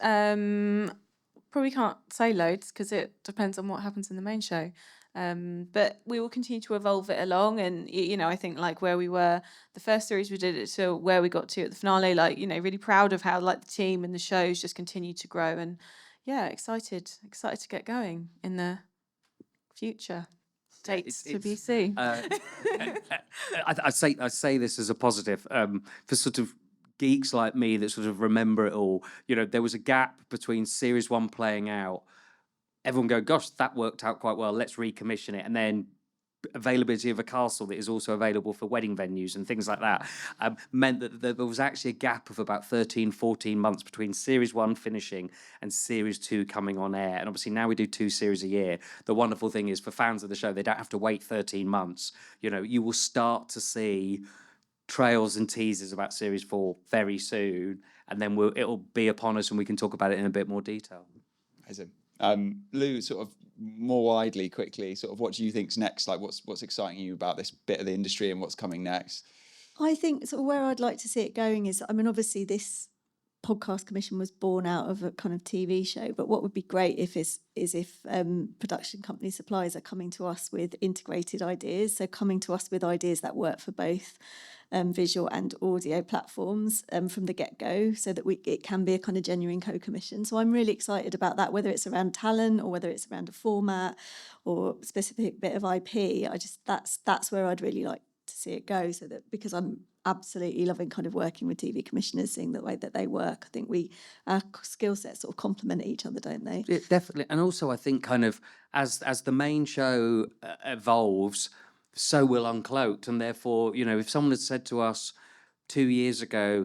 Probably can't say loads because it depends on what happens in the main show. But we will continue to evolve it along, and I think like where we were the first series we did it to where we got to at the finale, really proud of how the team and the shows just continue to grow, and excited to get going in the future. Dates to be seen. I say this as a positive for sort of geeks like me that sort of remember it all. There was a gap between Series 1 playing out. Everyone go, gosh, that worked out quite well. Let's recommission it. And then availability of a castle that is also available for wedding venues and things like that meant that there was actually a gap of about 13, 14 months between Series 1 finishing and Series 2 coming on air. And obviously now we do 2 series a year. The wonderful thing is for fans of the show, they don't have to wait 13 months. You will start to see trails and teasers about Series 4 very soon. And then it'll be upon us and we can talk about it in a bit more detail. Amazing. Lou, sort of more widely, quickly, sort of what do you think's next? Like what's exciting you about this bit of the industry and what's coming next? I think sort of where I'd like to see it going is, obviously this podcast commission was born out of a kind of TV show, but what would be great is if production company suppliers are coming to us with integrated ideas, so coming to us with ideas that work for both visual and audio platforms from the get-go, so that it can be a kind of genuine co-commission. So I'm really excited about that, whether it's around talent or whether it's around a format or a specific bit of IP. That's where I'd really like to see it go, so that, because I'm absolutely loving kind of working with TV commissioners, seeing the way that they work. I think our skill sets sort of complement each other, don't they? It definitely. And also I think kind of as the main show evolves, so will Uncloaked. And therefore, if someone had said to us 2 years ago,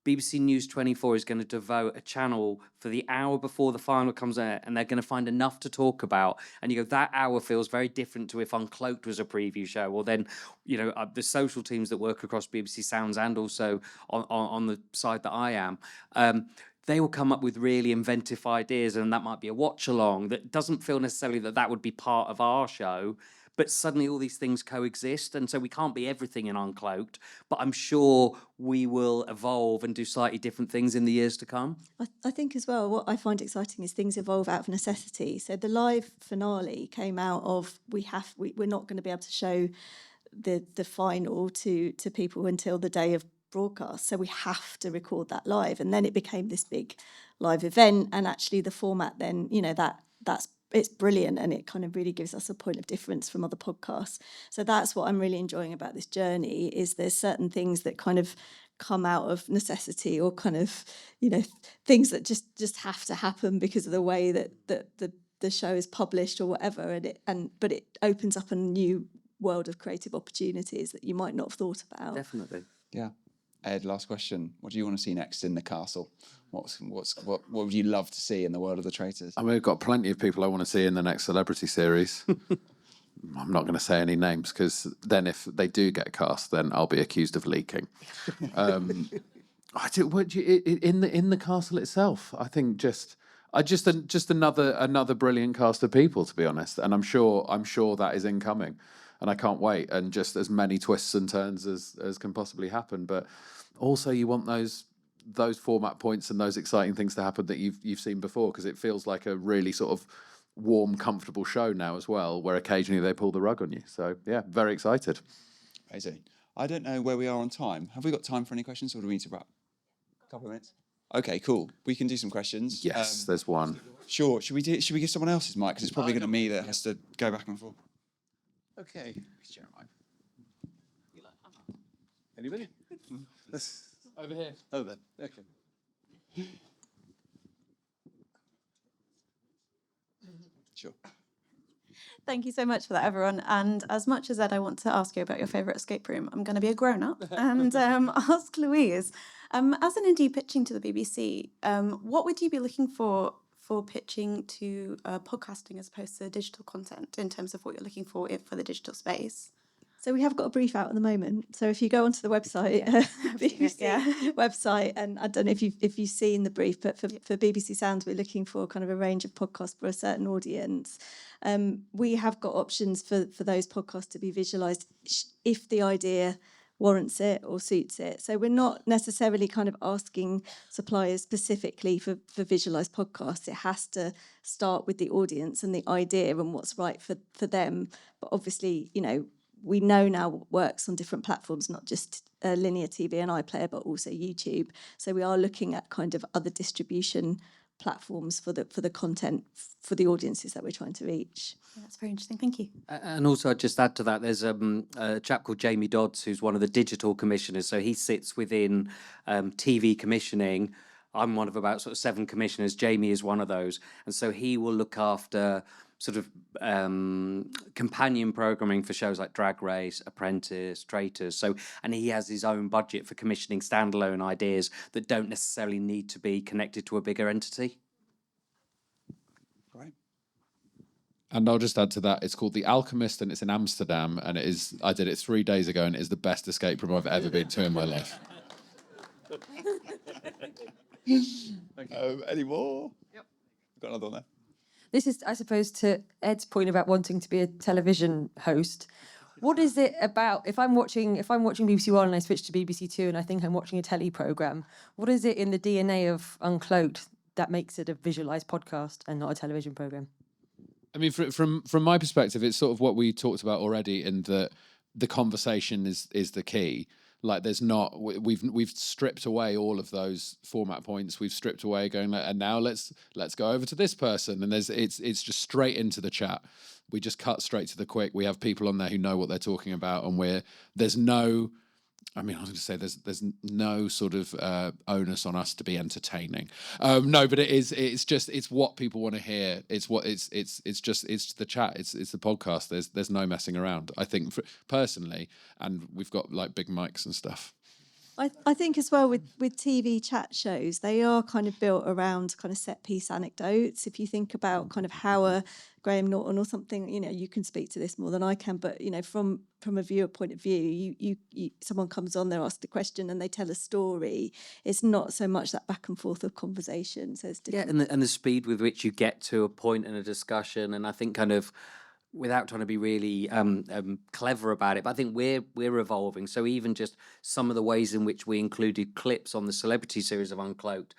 BBC News 24 is going to devote a channel for the hour before the final comes out, and they're going to find enough to talk about. And you go, that hour feels very different to if Uncloaked was a preview show. Or then, the social teams that work across BBC Sounds and also on the side that I am, they will come up with really inventive ideas, and that might be a watch along that doesn't feel necessarily that would be part of our show. But suddenly all these things coexist, and so we can't be everything in Uncloaked, but I'm sure we will evolve and do slightly different things in the years to come. I think as well, what I find exciting is things evolve out of necessity. So the live finale came out of we're not going to be able to show the final to people until the day of broadcast, so we have to record that live, and then it became this big live event, and actually the format then, it's brilliant, and it kind of really gives us a point of difference from other podcasts. So that's what I'm really enjoying about this journey, is there's certain things that kind of come out of necessity or kind of, things that just have to happen because of the way that the show is published or whatever, but it opens up a new world of creative opportunities that you might not have thought about. Definitely. Yeah. Ed, last question. What do you want to see next in the castle? What would you love to see in the world of the Traitors? I mean, we've got plenty of people I want to see in the next celebrity series. I'm not going to say any names because then if they do get cast, then I'll be accused of leaking. In the castle itself, I think just another brilliant cast of people, to be honest. And I'm sure that is incoming, and I can't wait. And just as many twists and turns as can possibly happen. But also, you want those format points and those exciting things to happen that you've seen before, because it feels like a really sort of warm, comfortable show now as well, where occasionally they pull the rug on you. So yeah, very excited. Amazing. I don't know where we are on time. Have we got time for any questions, or do we need to wrap? A couple of minutes. Okay, cool. We can do some questions. Yes, there's one. Sure. Should we give someone else's mic? Because it's probably going to be me that has to go back and forth. Okay. Anybody? Over here. Oh, then. Okay. Sure. Thank you so much for that, everyone. And as much as Ed, I want to ask you about your favourite escape room, I'm going to be a grown-up and ask Louise, as an indie pitching to the BBC, what would you be looking for pitching to podcasting as opposed to digital content in terms of what you're looking for the digital space? So we have got a brief out at the moment. So if you go onto the website, BBC website, and I don't know if you've seen the brief, but for BBC Sounds, we're looking for kind of a range of podcasts for a certain audience. We have got options for those podcasts to be visualised if the idea warrants it or suits it. So we're not necessarily kind of asking suppliers specifically for visualised podcasts. It has to start with the audience and the idea and what's right for them. But obviously, we know now what works on different platforms, not just linear TV and iPlayer, but also YouTube. So we are looking at kind of other distribution platforms for the content for the audiences that we're trying to reach. Yeah, that's very interesting. Thank you. And also, I'd just add to that, there's a chap called Jamie Dodds, who's one of the digital commissioners. So he sits within TV commissioning. I'm one of about sort of 7 commissioners. Jamie is one of those. And so he will look after sort of companion programming for shows like Drag Race, Apprentice, Traitors. And he has his own budget for commissioning standalone ideas that don't necessarily need to be connected to a bigger entity. Great. And I'll just add to that, it's called The Alchemist and it's in Amsterdam, and I did it 3 days ago, and it is the best escape room I've ever been to in my life. Any more? Yep. Got another one there. This is, I suppose, to Ed's point about wanting to be a television host. What is it about, if I'm watching BBC One and I switch to BBC Two and I think I'm watching a telly programme, what is it in the DNA of Uncloaked that makes it a visualised podcast and not a television programme? I mean, from my perspective, it's sort of what we talked about already, in that the conversation is the key. Like, there's not, we've stripped away all of those format points. We've stripped away going, and now let's go over to this person, and it's just straight into the chat. We just cut straight to the quick. We have people on there who know what they're talking about, and there's no, I mean, I was going to say there's no sort of onus on us to be entertaining. No, but it's what people want to hear. It's the chat. It's the podcast. There's no messing around, I think, personally, and we've got like big mics and stuff. I think as well with TV chat shows, they are kind of built around kind of set piece anecdotes. If you think about kind of how Graham Norton or something, you can speak to this more than I can, but from a viewer point of view, you someone comes on, they're asked a question and they tell a story. It's not so much that back and forth of conversation. So it's different. Yeah, and the speed with which you get to a point in a discussion, and I think kind of, without trying to be really clever about it, but I think we're evolving. So even just some of the ways in which we included clips on the celebrity series of Uncloaked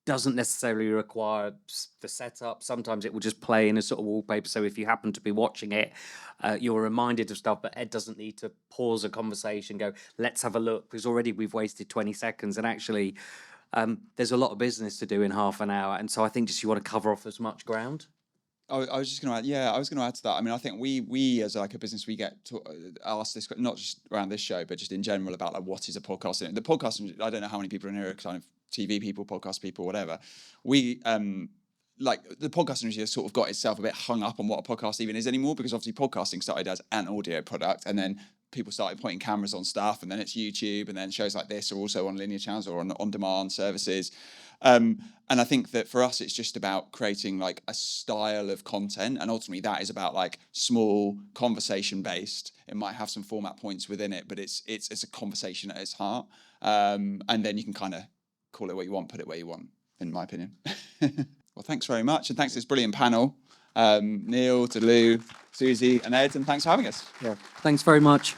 doesn't necessarily require the setup. Sometimes it will just play in a sort of wallpaper. So if you happen to be watching it, you're reminded of stuff, but Ed doesn't need to pause a conversation, go, let's have a look, because already we've wasted 20 seconds. And actually, there's a lot of business to do in half an hour. And so I think just you want to cover off as much ground. I was just going to add, I was going to add to that. I mean, I think we as like a business, we get asked this, not just around this show, but just in general about like what is a podcast. The podcast, I don't know how many people in here are kind of TV people, podcast people, whatever. We like the podcast industry has sort of got itself a bit hung up on what a podcast even is anymore, because obviously podcasting started as an audio product, and then people started pointing cameras on stuff, and then it's YouTube, and then shows like this are also on linear channels or on demand services. And I think that for us, it's just about creating like a style of content, and ultimately that is about like small, conversation based. It might have some format points within it, but it's a conversation at its heart. And then you can kind of call it what you want, put it where you want, in my opinion. Well, thanks very much, and thanks to this brilliant panel, Neil, to Lou, Suzy, and Ed, and thanks for having us. Thanks very much.